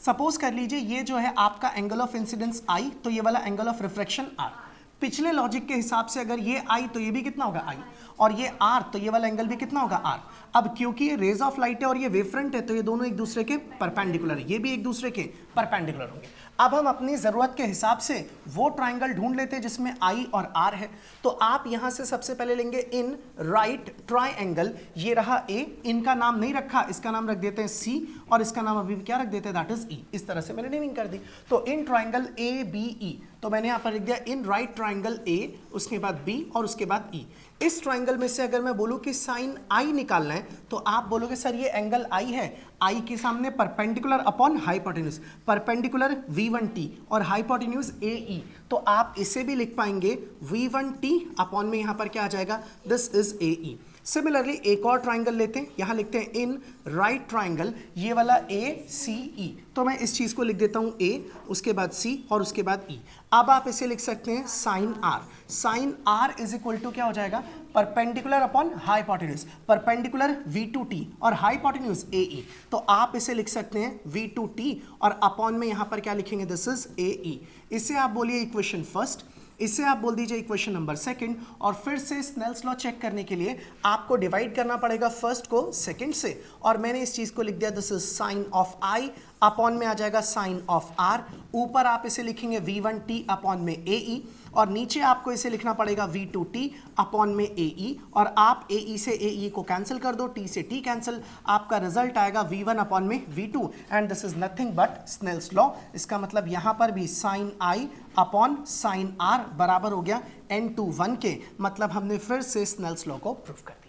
सपोज कर लीजिए ये जो है आपका एंगल ऑफ इंसिडेंस आई, तो ये वाला एंगल ऑफ रिफ्रैक्शन आर। पिछले लॉजिक के हिसाब से अगर ये आई तो ये भी कितना होगा आई, और ये आर तो ये वाला एंगल भी कितना होगा आर। अब क्योंकि ये रेज ऑफ लाइट है और ये वेव फ्रंट है तो ये दोनों एक दूसरे के परपेंडिकुलर है, ये भी एक दूसरे के परपेंडिकुलर होंगे। अब हम अपनी जरूरत के हिसाब से वो ट्राइंगल ढूंढ लेते हैं जिसमें आई और आर है। तो आप यहां से सबसे पहले लेंगे इन राइट ट्राइंगल, ये रहा ए, इनका नाम नहीं रखा, इसका नाम रख देते हैं सी, और इसका नाम अभी क्या रख देते हैं, दैट इज ई। इस तरह से मैंने नेमिंग कर दी। तो in triangle A B E, तो मैंने यहां पर लिख दिया इन राइट ट्राइंगल ए, उसके बाद बी और उसके बाद ई। इस ट्राइंगल में से अगर मैं बोलूं कि साइन आई निकालना है तो आप बोलोगे सर ये एंगल आई है, आई के सामने perpendicular upon hypotenuse, perpendicular v1t और हाइपोटेन्यूज ae, तो आप इसे भी लिख पाएंगे v1t अपॉन में यहां पर क्या आ जाएगा, दिस इज ae। सिमिलरली एक और ट्राइंगल लेते हैं, यहां लिखते हैं इन राइट ट्राइंगल, ये वाला ACE, तो मैं इस चीज को लिख देता हूं A, उसके बाद C और उसके बाद E। अब आप इसे लिख सकते हैं sine R, sine R is equal to क्या हो जाएगा, perpendicular upon hypotenuse, perpendicular v2t और हाइपोटेन्यूज ae, तो आप इसे लिख सकते हैं v2t और अपॉन में यहां पर क्या लिखेंगे, दिस इज ae। इसे आप बोलिए इक्वेशन फर्स्ट, इसे आप बोल दीजिए इक्वेशन नंबर सेकंड, और फिर से स्नेल्स लॉ चेक करने के लिए आपको डिवाइड करना पड़ेगा फर्स्ट को सेकंड से, और मैंने इस चीज को लिख दिया this is sign of I, upon में आ जाएगा साइन ऑफ आर, ऊपर आप इसे लिखेंगे v1t अपॉन में ae, और नीचे आपको इसे लिखना पड़ेगा v2t अपॉन में ae, और आप ae से ae को कैंसिल कर दो, t से t कैंसिल, आपका रिजल्ट आएगा v1 अपॉन में v2, and this is nothing but Snell's law. इसका मतलब यहां पर भी sine i upon sine r बराबर हो गया n/1 के, मतलब हमने फिर से स्नेल्स लॉ को प्रूव कर दिया।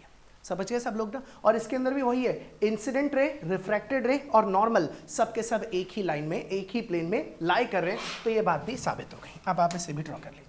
समझ गए सब लोग ना। और इसके अंदर भी वही है, इंसिडेंट रे, रिफ्रैक्टेड रे और नॉर्मल सब के सब एक ही लाइन में, एक ही प्लेन में लाई कर रहे हैं, तो ये बात भी साबित हो गई। अब आप इसे भी ड्रॉ कर लीजिए।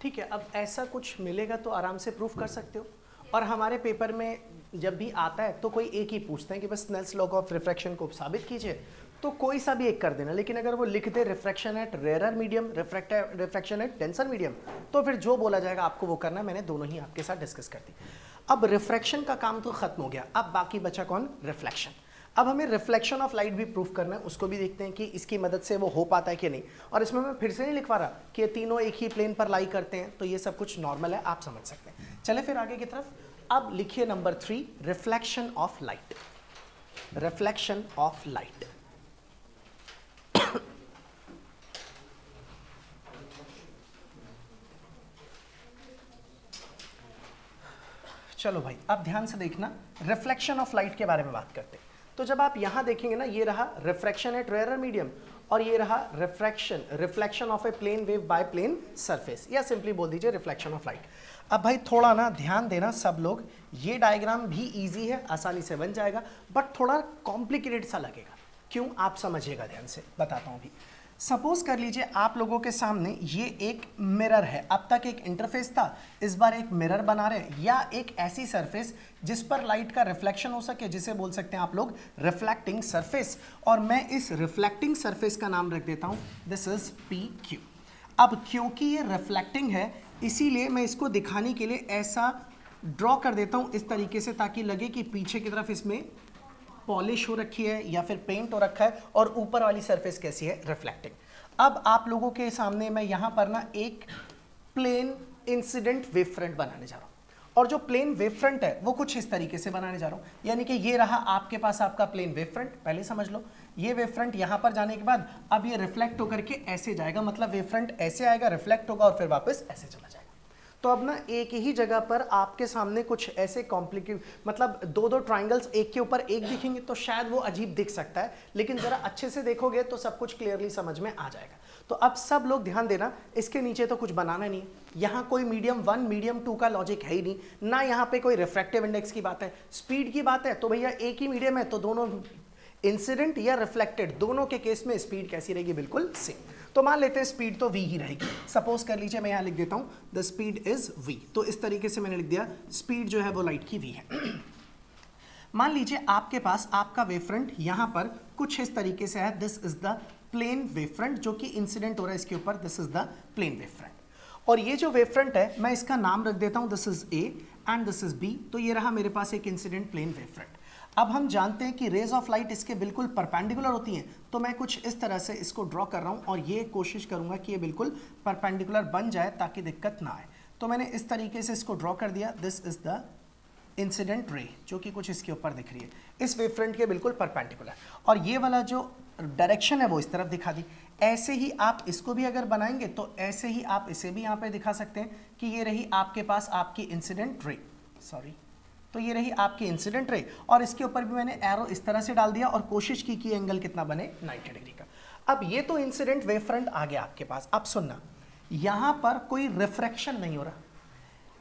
ठीक है, अब ऐसा कुछ मिलेगा तो आराम से प्रूफ कर सकते हो। और हमारे पेपर में जब भी आता है तो कोई एक ही पूछते हैं कि बस स्नेल्स लॉ ऑफ रिफ्रैक्शन को साबित कीजिए, तो कोई सा भी एक कर देना। लेकिन अगर वो लिख दे refraction at rare medium, refraction at denser medium, तो फिर जो बोला जाएगा आपको वो करना है। मैंने दोनों ही आपके साथ डिस्कस कर दी। अब रिफ्रैक्शन का काम तो खत्म हो गया, अब बाकी बचा कौन? रिफ्लेक्शन। अब हमें रिफ्लेक्शन ऑफ लाइट भी प्रूफ करना है, उसको भी देखते हैं कि इसकी मदद से वो हो पाता है कि नहीं। और इसमें मैं फिर से नहीं लिखवा रहा कि ये तीनों एक ही प्लेन पर लाई करते हैं, तो ये सब कुछ नॉर्मल है, आप समझ सकते हैं। चले फिर आगे की तरफ। अब लिखिए number 3, reflection of light. Reflection of light. चलो भाई, अब ध्यान से देखना, रिफ्लेक्शन ऑफ लाइट के बारे में बात करते हैं। तो जब आप यहां देखेंगे ना, ये रहा रिफ्रैक्शन एट रेयर मीडियम और ये रहा reflection of a plane wave by plane surface, या सिंपली बोल दीजिए रिफ्लेक्शन ऑफ लाइट। अब भाई थोड़ा ना ध्यान देना सब लोग, ये डायग्राम भी इजी है, आसानी से बन जाएगा, बट थोड़ा कॉम्प्लिकेटेड सा लगेगा। क्यों? आप समझिएगा ध्यान से, बताता हूं अभी। सपोज कर लीजिए आप लोगों के सामने ये एक मिरर है, अब तक एक इंटरफेस था, इस बार एक मिरर बना रहे हैं, या एक ऐसी सरफेस जिस पर लाइट का रिफ्लेक्शन हो सके, जिसे बोल सकते हैं आप लोग रिफ्लेक्टिंग सरफेस। और मैं इस रिफ्लेक्टिंग सरफेस का नाम रख देता हूं, दिस इज PQ। अब क्योंकि ये रिफ्लेक्टिंग है, इसीलिए मैं इसको दिखाने के लिए ऐसा ड्रॉ कर देता हूं इस तरीके से, ताकि लगे कि पीछे की तरफ इसमें पॉलिश हो रखी है या फिर पेंट हो रखा है और ऊपर वाली सरफेस कैसी है? रिफ्लेक्टिंग। अब आप लोगों के सामने मैं यहां पर ना एक प्लेन इंसिडेंट वेव फ्रंट बनाने जा रहा हूं, और जो प्लेन वेव फ्रंट है वो कुछ इस तरीके से बनाने जा रहा हूं। यानी कि ये रहा आपके पास आपका प्लेन वेव फ्रंट, पहले समझ लो। ये वेव फ्रंट यहां पर जाने के बाद अब ये रिफ्लेक्ट होकर के ऐसे जाएगा, मतलब वेव फ्रंट ऐसे आएगा, रिफ्लेक्ट होगा और फिर वापस ऐसे चला जाएगा। तो अब ना एक ही जगह पर आपके सामने कुछ ऐसे कॉम्प्लिकेट, मतलब दो दो ट्राइंगल्स एक के ऊपर एक दिखेंगे तो शायद वो अजीब दिख सकता है, लेकिन जरा अच्छे से देखोगे तो सब कुछ क्लियरली समझ में आ जाएगा। तो अब सब लोग ध्यान देना, इसके नीचे तो कुछ बनाना नहीं, यहाँ कोई मीडियम 1 मीडियम 2 का लॉजिक है ही नहीं, ना यहाँ पे कोई रिफ्रैक्टिव इंडेक्स की बात है, स्पीड की बात है, तो भैया एक ही मीडियम है तो दोनों इंसिडेंट या रिफ्लेक्टेड दोनों के केस में स्पीड कैसी रहेगी? बिल्कुल सेम। तो मान लेते हैं स्पीड तो v ही रहेगी। सपोज कर लीजिए मैं यहाँ लिख देता हूँ द स्पीड इज v, तो इस तरीके से मैंने लिख दिया स्पीड जो है वो लाइट की v है। मान लीजिए आपके पास आपका वेव फ्रंट यहाँ पर कुछ इस तरीके से है, this is the plane wave front जो कि इंसिडेंट हो रहा है इसके ऊपर, this is the plane wave front. और ये जो वेव फ्रंट है मैं इसका नाम रख देता हूँ, this is A and this is B। तो ये रहा मेरे पास एक इंसिडेंट प्लेन वेव फ्रंट। अब हम जानते हैं कि रेज ऑफ लाइट इसके बिल्कुल परपेंडिकुलर होती हैं, तो मैं कुछ इस तरह से इसको ड्रॉ कर रहा हूं और ये कोशिश करूंगा कि ये बिल्कुल परपेंडिकुलर बन जाए ताकि दिक्कत ना आए। तो मैंने इस तरीके से इसको ड्रॉ कर दिया, this is the incident ray जो कि कुछ इसके ऊपर दिख रही है, इस वेव फ्रंट के बिल्कुल परपेंडिकुलर, और ये वाला जो डायरेक्शन है वो इस तरफ दिखा दी। ऐसे ही आप इसको भी अगर बनाएंगे तो ऐसे ही आप इसे भी यहाँ पे दिखा सकते हैं कि ये रही आपके पास आपकी इंसिडेंट रे, सॉरी, तो ये रही आपकी इंसिडेंट रे, और इसके ऊपर भी मैंने एरो इस तरह से डाल दिया और कोशिश की कि एंगल कितना बने? 90 डिग्री का। अब ये तो इंसिडेंट वेव फ्रंट आ गया आपके पास। अब सुनना, यहां पर कोई रिफ्रैक्शन नहीं हो रहा,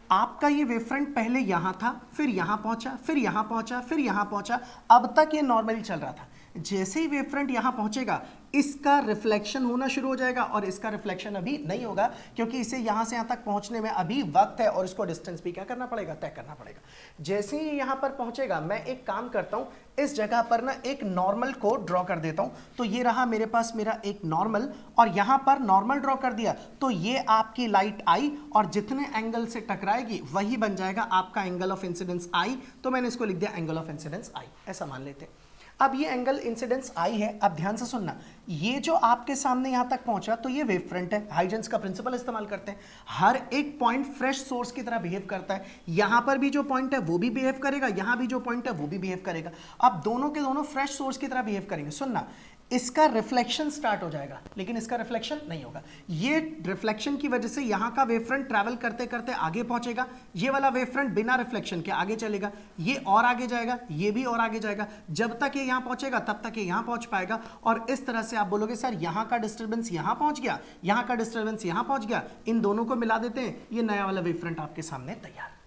आपका ये वेव फ्रंट पहले यहां था, फिर यहां पहुंचा, फिर यहां पहुंचा, फिर यहां पहुंचा, अब तक ये नॉर्मली चल रहा था। जैसे ही वेव फ्रंट यहां पहुंचेगा इसका रिफ्लेक्शन होना शुरू हो जाएगा, और इसका रिफ्लेक्शन अभी नहीं होगा क्योंकि इसे यहां से यहां तक पहुंचने में अभी वक्त है और इसको डिस्टेंस भी क्या करना पड़ेगा? तय करना पड़ेगा। जैसे ही यहां पर पहुंचेगा मैं एक काम करता हूं, इस जगह पर ना एक नॉर्मल को ड्रॉ कर देता हूं। तो ये रहा मेरे पास मेरा एक नॉर्मल, और यहां पर नॉर्मल ड्रॉ कर दिया तो ये आपकी लाइट आई, और जितने एंगल से टकराएगी वही बन जाएगा आपका एंगल ऑफ इंसिडेंस आई। तो मैंने इसको लिख दिया एंगल ऑफ इंसिडेंस आई, ऐसा मान लेते हैं। अब ये एंगल इंसिडेंस आई है। अब ध्यान से सुनना, ये जो आपके सामने यहां तक पहुंचा तो ये वेव फ्रंट है, हाइजेंस का प्रिंसिपल इस्तेमाल करते हैं, हर एक पॉइंट फ्रेश सोर्स की तरह बिहेव करता है। यहां पर भी जो पॉइंट है वो भी बिहेव करेगा, यहां भी जो पॉइंट है वो भी बिहेव करेगा। अब दोनों के दोनों फ्रेश सोर्स की तरह बिहेव करेंगे। सुनना, इसका रिफ्लेक्शन स्टार्ट हो जाएगा लेकिन इसका रिफ्लेक्शन नहीं होगा। ये रिफ्लेक्शन की वजह से यहाँ का वेव फ्रंट ट्रैवल करते करते आगे पहुंचेगा, ये वाला वेव फ्रंट बिना रिफ्लेक्शन के आगे चलेगा, ये और आगे जाएगा, ये भी और आगे जाएगा, जब तक ये यहाँ पहुंचेगा तब तक ये यहाँ पहुंच पाएगा। और इस तरह से आप बोलोगे सर यहाँ का डिस्टर्बेंस यहाँ पहुंच गया, यहाँ का डिस्टर्बेंस यहाँ पहुंच गया, इन दोनों को मिला देते हैं, ये नया वाला वेव फ्रंट आपके सामने तैयार।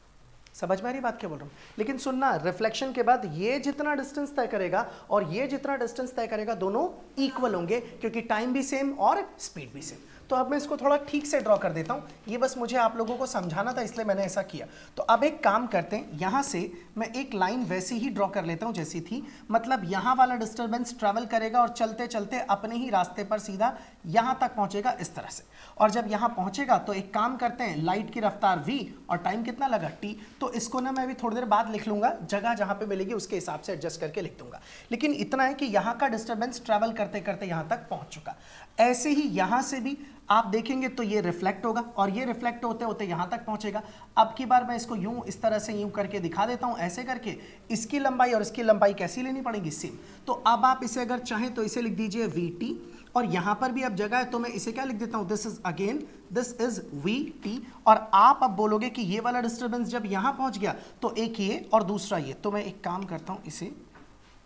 समझ में आ रही बात क्या बोल रहा हूँ? लेकिन सुनना, रिफ्लेक्शन के बाद ये जितना डिस्टेंस तय करेगा और ये जितना डिस्टेंस तय करेगा दोनों इक्वल होंगे, क्योंकि टाइम भी सेम और स्पीड भी सेम। तो अब मैं इसको थोड़ा ठीक से ड्रॉ कर देता हूँ, ये बस मुझे आप लोगों को समझाना था इसलिए मैंने ऐसा किया। तो अब एक काम करते हैं, यहाँ से मैं एक लाइन वैसी ही ड्रॉ कर लेता हूँ जैसी थी, मतलब यहाँ वाला डिस्टर्बेंस ट्रैवल करेगा और चलते चलते अपने ही रास्ते पर सीधा यहाँ तक पहुँचेगा इस तरह से। और जब यहाँ पहुँचेगा तो एक काम करते हैं, लाइट की रफ्तार v और टाइम कितना लगा t, तो इसको ना मैं अभी थोड़ी देर बाद लिख लूँगा, जगह जहाँ पे मिलेगी उसके हिसाब से एडजस्ट करके लिख दूंगा। लेकिन इतना है कि यहाँ का डिस्टर्बेंस ट्रैवल करते करते यहाँ तक पहुँच चुका। ऐसे ही यहाँ से भी आप देखेंगे तो ये रिफ्लेक्ट होगा और ये रिफ्लेक्ट होते होते यहाँ तक पहुँचेगा। अब की बार मैं इसको यूं इस तरह से यूं करके दिखा देता हूँ, ऐसे करके इसकी लंबाई और इसकी लंबाई कैसी लेनी पड़ेगी, सेम। तो अब आप इसे अगर चाहें तो इसे लिख दीजिए vt, और यहाँ पर भी अब जगह है तो मैं इसे क्या लिख देता हूँ, दिस इज vt। और आप अब बोलोगे कि ये वाला डिस्टर्बेंस जब यहाँ पहुँच गया तो एक ये और दूसरा ये, तो मैं एक काम करता हूँ, इसे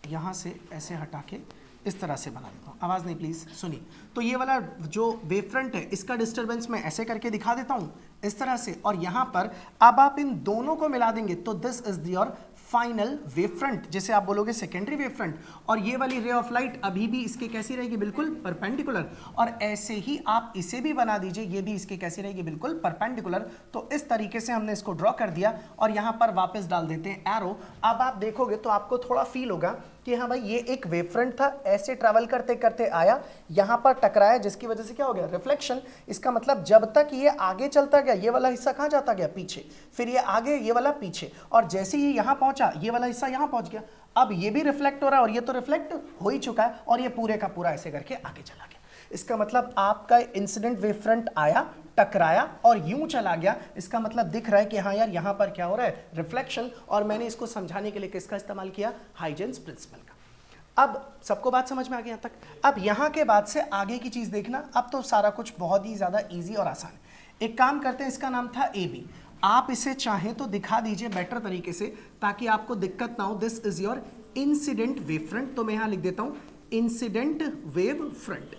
यहाँ से ऐसे हटा के इस तरह से बना देता हूँ। आवाज़ नहीं प्लीज़ सुनिए। तो ये वाला जो वेव फ्रंट है इसका डिस्टर्बेंस मैं ऐसे करके दिखा देता हूँ इस तरह से, और यहाँ पर अब आप इन दोनों को मिला देंगे तो this is your final wave front, जैसे आप बोलोगे सेकेंडरी वेव फ्रंट। और ये वाली रे ऑफ लाइट अभी भी इसके कैसी रहेगी, बिल्कुल परपेंडिकुलर। और ऐसे ही आप इसे भी बना दीजिए, ये भी इसके कैसी रहेगी, बिल्कुल परपेंडिकुलर। तो इस तरीके से हमने इसको ड्रॉ कर दिया और यहाँ पर वापस डाल देते हैं एरो। अब आप देखोगे तो आपको थोड़ा फील होगा कि हाँ भाई ये एक वेव फ्रंट था, ऐसे ट्रैवल करते करते आया, यहाँ पर टकराया, जिसकी वजह से क्या हो गया, रिफ्लेक्शन। इसका मतलब जब तक ये आगे चलता गया ये वाला हिस्सा कहाँ जाता गया, पीछे, फिर ये आगे ये वाला पीछे, और जैसे ही यहाँ पहुंचा ये वाला हिस्सा यहाँ पहुंच गया। अब ये भी रिफ्लेक्ट हो रहा है और ये तो रिफ्लेक्ट हो ही चुका है, और ये पूरे का पूरा ऐसे करके आगे चला गया। इसका मतलब आपका इंसिडेंट वेव फ्रंट आया, टकराया और यूं चला गया। इसका मतलब दिख रहा है कि हाँ यार यहाँ पर क्या हो रहा है, रिफ्लेक्शन। और मैंने इसको समझाने के लिए किसका इस्तेमाल किया, हाइजेंस प्रिंसिपल का। अब सबको बात समझ में आ गई यहाँ तक। अब यहाँ के बाद से आगे की चीज देखना, अब तो सारा कुछ बहुत ही ज्यादा इजी और आसान है। एक काम करते हैं, इसका नाम था AB, आप इसे चाहें तो दिखा दीजिए बेटर तरीके से ताकि आपको दिक्कत ना हो। This is your incident wave front, तो मैं यहां लिख देता हूं इंसिडेंट वेव फ्रंट।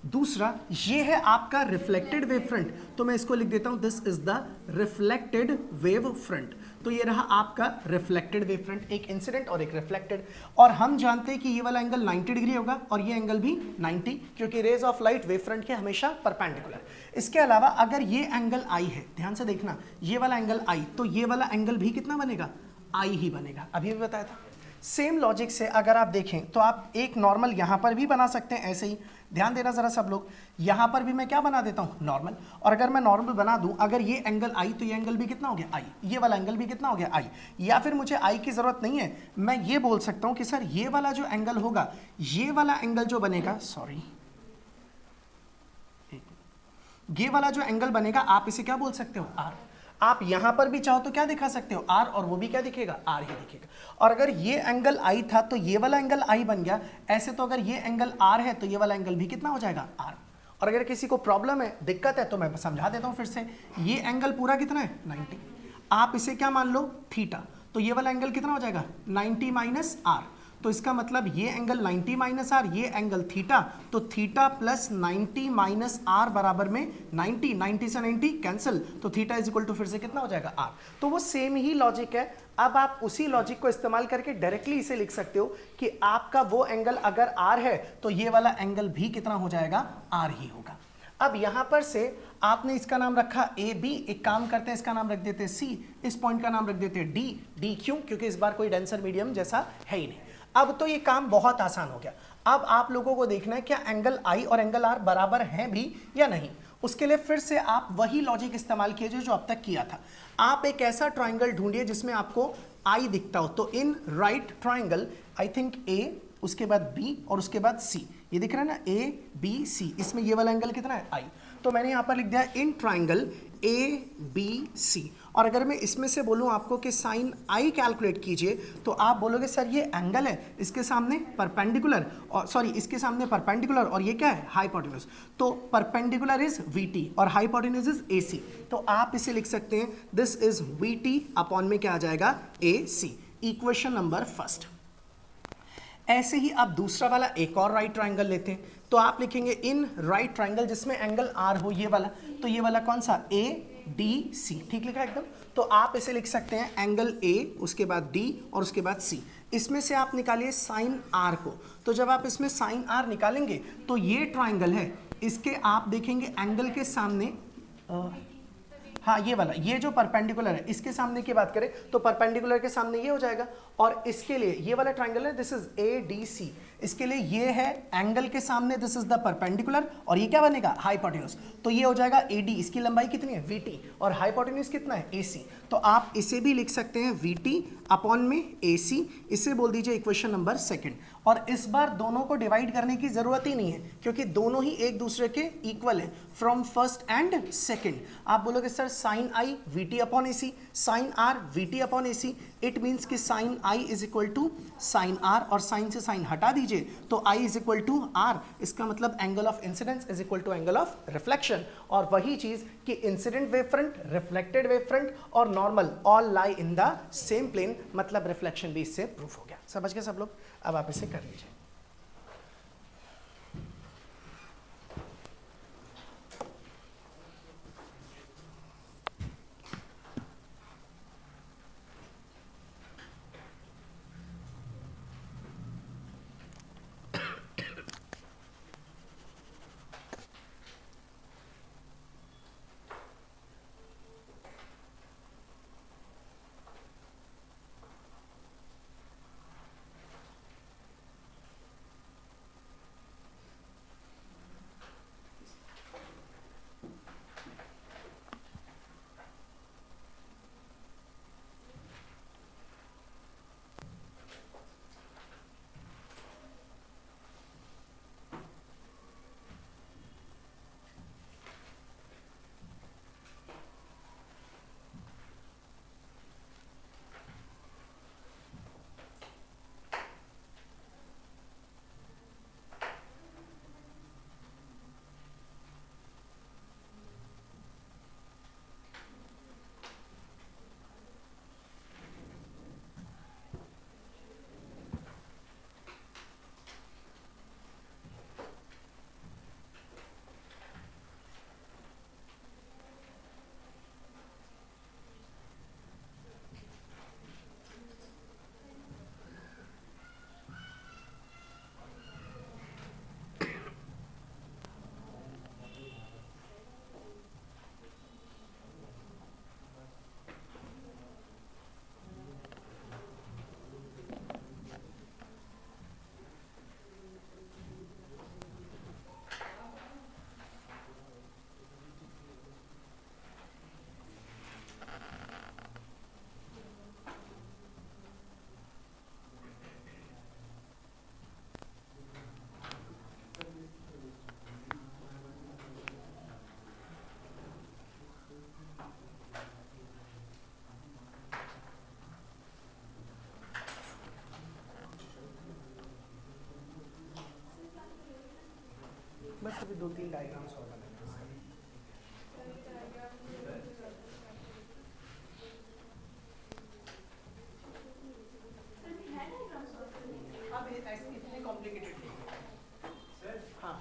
दूसरा ये है आपका रिफ्लेक्टेड वेव फ्रंट, तो मैं इसको लिख देता हूं this is the reflected wave front. तो ये रहा आपका रिफ्लेक्टेड वेव फ्रंट, एक इंसिडेंट और एक रिफ्लेक्टेड। और हम जानते हैं कि ये वाला एंगल 90 डिग्री होगा और ये एंगल भी 90, क्योंकि rays of light wave front के हमेशा परपेंडिकुलर। इसके अलावा अगर ये एंगल I है, ध्यान से देखना, ये वाला एंगल I, तो ये वाला एंगल भी कितना बनेगा, I ही बनेगा। अभी भी बताया था। सेम लॉजिक से अगर आप देखें तो आप एक नॉर्मल यहां पर भी बना सकते हैं, ऐसे ही ध्यान देना जरा सब लोग। यहां पर भी मैं क्या बना देता हूं, नॉर्मल। और अगर मैं नॉर्मल बना दूं, अगर ये एंगल I, तो ये एंगल भी कितना हो गया, I, ये वाला एंगल भी कितना हो गया, I। या फिर मुझे I की जरूरत नहीं है, मैं ये बोल सकता हूं कि सर ये वाला जो एंगल होगा, ये वाला एंगल जो बनेगा, सॉरी, ये वाला जो एंगल बनेगा आप इसे क्या बोल सकते हो, R। आप यहां पर भी चाहो तो क्या दिखा सकते हो, R, और वो भी क्या दिखेगा, R ही दिखेगा। और अगर ये एंगल I था तो ये वाला एंगल I बन गया। ऐसे तो अगर ये एंगल R है तो ये वाला एंगल भी कितना हो जाएगा, R। और अगर किसी को प्रॉब्लम है, दिक्कत है, तो मैं समझा देता हूं फिर से। ये एंगल पूरा कितना है, 90। आप इसे क्या मान लो, थीटा, तो ये वाला एंगल कितना हो जाएगा, 90 माइनस R। तो इसका मतलब ये एंगल 90 माइनस आर, ये एंगल थीटा, तो थीटा प्लस 90 माइनस आर बराबर में 90, 90 से 90 कैंसिल, तो थीटा इज इक्वल टू फिर से कितना हो जाएगा, आर। तो वो सेम ही लॉजिक है। अब आप उसी लॉजिक को इस्तेमाल करके डायरेक्टली इसे लिख सकते हो कि आपका वो एंगल अगर आर है तो ये वाला एंगल भी कितना हो जाएगा, आर ही होगा। अब यहां पर से आपने इसका नाम रखा ए बी, एक काम करते हैं इसका नाम रख देते हैं सी, इस पॉइंट का नाम रख देते हैं डी। डी क्यों, क्योंकि इस बार कोई डेंसर मीडियम जैसा है ही नहीं। अब तो ये काम बहुत आसान हो गया। अब आप लोगों को देखना है क्या एंगल आई और एंगल आर बराबर हैं भी या नहीं। उसके लिए फिर से आप वही लॉजिक इस्तेमाल कीजिए जो अब तक किया था। आप एक ऐसा ट्राइंगल ढूंढिए जिसमें आपको आई दिखता हो। तो in right triangle I think A, उसके बाद बी और उसके बाद सी, ये दिख रहा है ना, ए बी सी, इसमें ये वाला एंगल कितना है, आई। तो मैंने यहाँ पर लिख दिया in triangle A B C. और अगर मैं इसमें से बोलूँ आपको कि साइन आई कैलकुलेट कीजिए, तो आप बोलोगे सर ये एंगल है, इसके सामने परपेंडिकुलर, और सॉरी इसके सामने परपेंडिकुलर, और ये क्या है, हाइपोटेन्यूज। तो परपेंडिकुलर इज वीटी और हाइपोटेन्यूज इज एसी। तो आप इसे लिख सकते हैं दिस इज वीटी अपॉन में क्या आ जाएगा, एसी। Equation number first. ऐसे ही आप दूसरा वाला एक और राइट ट्राइंगल लेते हैं, तो आप लिखेंगे इन राइट ट्राइंगल जिसमें एंगल आर हो, ये वाला। तो ये वाला कौन सा, ए डी सी, ठीक लिखा एकदम। तो आप इसे लिख सकते हैं एंगल ए, उसके बाद डी और उसके बाद सी। इसमें से आप निकालिए साइन आर को। तो जब आप इसमें साइन आर निकालेंगे तो ये ट्राइंगल है, इसके आप देखेंगे एंगल के सामने हाँ ये वाला, ये जो परपेंडिकुलर है इसके सामने की बात करें तो परपेंडिकुलर के सामने ये हो जाएगा, और इसके लिए ये वाला ट्राइंगल है, this is A D C, इसके लिए ये है एंगल के सामने, दिस इज द परपेंडिकुलर, और ये क्या बनेगा हाइपोटेन्यूज, तो ये हो जाएगा ए डी, इसकी लंबाई कितनी है वी टी, और हाइपोटेन्यूज कितना है ए सी, तो आप इसे भी लिख सकते हैं वी टी अपॉन में ए सी, इसे बोल दीजिए इक्वेशन नंबर सेकेंड। और इस बार दोनों को डिवाइड करने की जरूरत ही नहीं है क्योंकि दोनों ही एक दूसरे के इक्वल है फ्रॉम फर्स्ट एंड सेकेंड। आप बोलोगे sir sine i v t upon a c, sine r v t upon a c, it means कि sine i is equal to sine r, और साइन से साइन हटा दीजिए तो i is equal to r, इसका मतलब angle of incidence is equal to angle of reflection. और वही चीज कि incident wave front, reflected wave front और normal all lie in the same plane, मतलब रिफ्लेक्शन भी इससे प्रूफ हो गया। समझ गए सब लोग? अब आप इसे कर लीजिए। बस अभी 2-3 डायग्राम्स और बनाएंगे इसका। अब इतने कॉम्प्लिकेटेड नहीं सर। हाँ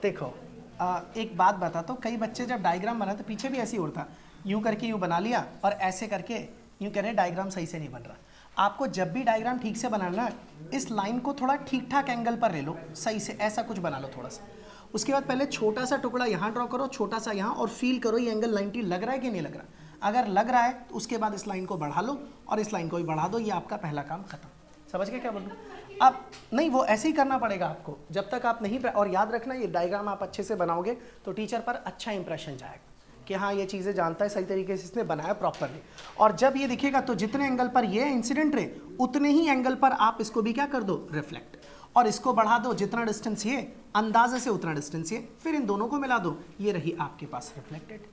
देखो एक बात बताता हूँ, कई बच्चे जब डायग्राम बनाते तो पीछे भी ऐसे ही होता, यूँ करके यूँ बना लिया और ऐसे करके यूँ कह रहे डायग्राम सही से नहीं बन रहा। आपको जब भी डायग्राम ठीक से बनाना है, इस लाइन को थोड़ा ठीक ठाक एंगल पर ले लो, सही से ऐसा कुछ बना लो थोड़ा सा। उसके बाद पहले छोटा सा टुकड़ा यहाँ ड्रॉ करो, छोटा सा यहाँ, और फील करो ये एंगल 90 लग रहा है कि नहीं लग रहा। अगर लग रहा है तो उसके बाद इस लाइन को बढ़ा लो और इस लाइन को भी बढ़ा दो, ये आपका पहला काम खत्म। समझ गए क्या बोल रहा हूँ? अब नहीं, वो ऐसे ही करना पड़ेगा आपको जब तक आप नहीं, और याद रखना ये डायग्राम आप अच्छे से बनाओगे तो टीचर पर अच्छा इंप्रेशन जाएगा कि हाँ ये चीज़ें जानता है, सही तरीके से इसने बनाया प्रॉपरली। और जब ये दिखेगा तो जितने एंगल पर ये इंसिडेंट रे उतने ही एंगल पर आप इसको भी क्या कर दो, रिफ्लेक्ट, और इसको बढ़ा दो जितना डिस्टेंस ये, अंदाजे से उतना डिस्टेंस ये, फिर इन दोनों को मिला दो, ये रही आपके पास रिफ्लेक्टेड।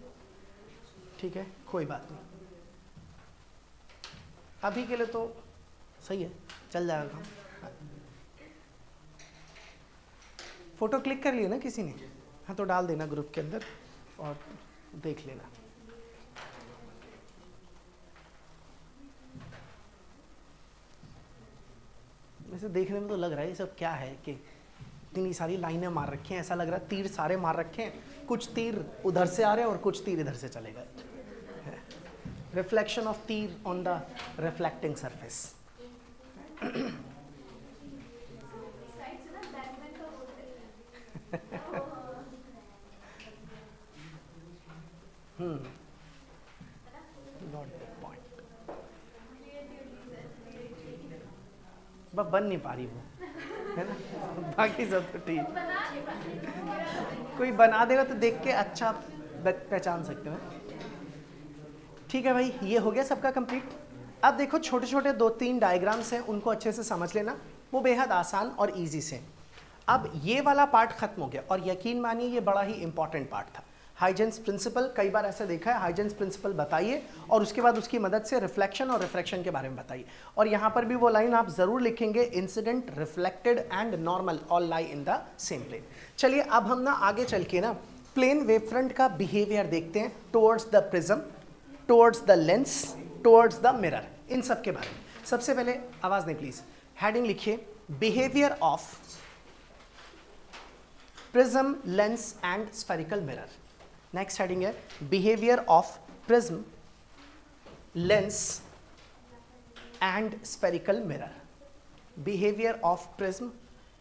ठीक है, कोई बात नहीं, अभी के लिए तो सही है, चल जाएगा काम। फोटो क्लिक कर लिया ना किसी ने? हाँ तो डाल देना ग्रुप के अंदर और देख लेना। वैसे देखने में तो लग रहा है ये सब क्या है कि इतनी सारी लाइनें मार रखी हैं, ऐसा लग रहा है तीर सारे मार रखे हैं, कुछ तीर उधर से आ रहे हैं और कुछ तीर इधर से चले गए। रिफ्लेक्शन ऑफ तीर ऑन द रिफ्लेक्टिंग सरफेस। बस बन नहीं पा रही वो, है ना, बाकी सब तो ठीक। कोई बना देगा तो देख के अच्छा पहचान सकते हो। ठीक है भाई, ये हो गया सबका कंप्लीट। अब देखो छोटे छोटे 2-3 डायग्राम्स हैं, उनको अच्छे से समझ लेना, वो बेहद आसान और इजी से। अब ये वाला पार्ट खत्म हो गया और यकीन मानिए ये बड़ा ही इंपॉर्टेंट पार्ट था। हाइजेंस प्रिंसिपल, कई बार ऐसे देखा है, हाइजेंस प्रिंसिपल बताइए और उसके बाद उसकी मदद से रिफ्लेक्शन और रिफ्रैक्शन के बारे में बताइए। और यहाँ पर भी वो लाइन आप जरूर लिखेंगे, incident, reflected and normal all lie in the same plane. चलिए अब हम ना आगे चल के ना प्लेन वेवफ्रंट का बिहेवियर देखते हैं towards the prism, towards the lens, towards the mirror, इन सब के बारे में। सबसे पहले आवाज नहीं प्लीज, हेडिंग लिखिए, behaviour of prism, lens and spherical mirror. Next heading है behaviour of prism, lens and spherical mirror. Behaviour of prism,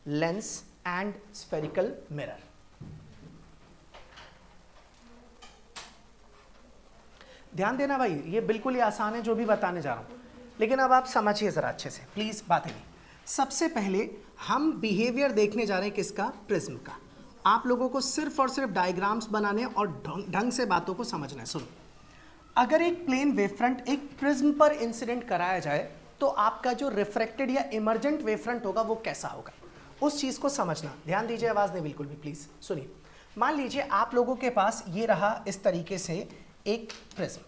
lens and spherical mirror. ध्यान देना भाई, ये बिल्कुल ही आसान है जो भी बताने जा रहा हूं, लेकिन अब आप समझिए जरा अच्छे से प्लीज बातें नहीं। सबसे पहले हम बिहेवियर देखने जा रहे हैं किसका, प्रिज्म का। आप लोगों को सिर्फ और सिर्फ डायग्राम्स बनाने और ढंग से बातों को समझना है। सुनो, अगर एक प्लेन वेवफ्रंट एक प्रिज्म पर इंसिडेंट कराया जाए तो आपका जो रिफ्रैक्टेड या इमर्जेंट वेवफ्रंट होगा वो कैसा होगा, उस चीज को समझना। ध्यान दीजिए, आवाज नहीं बिल्कुल भी प्लीज सुनिए। मान लीजिए आप लोगों के पास ये रहा इस तरीके से एक प्रिज्म।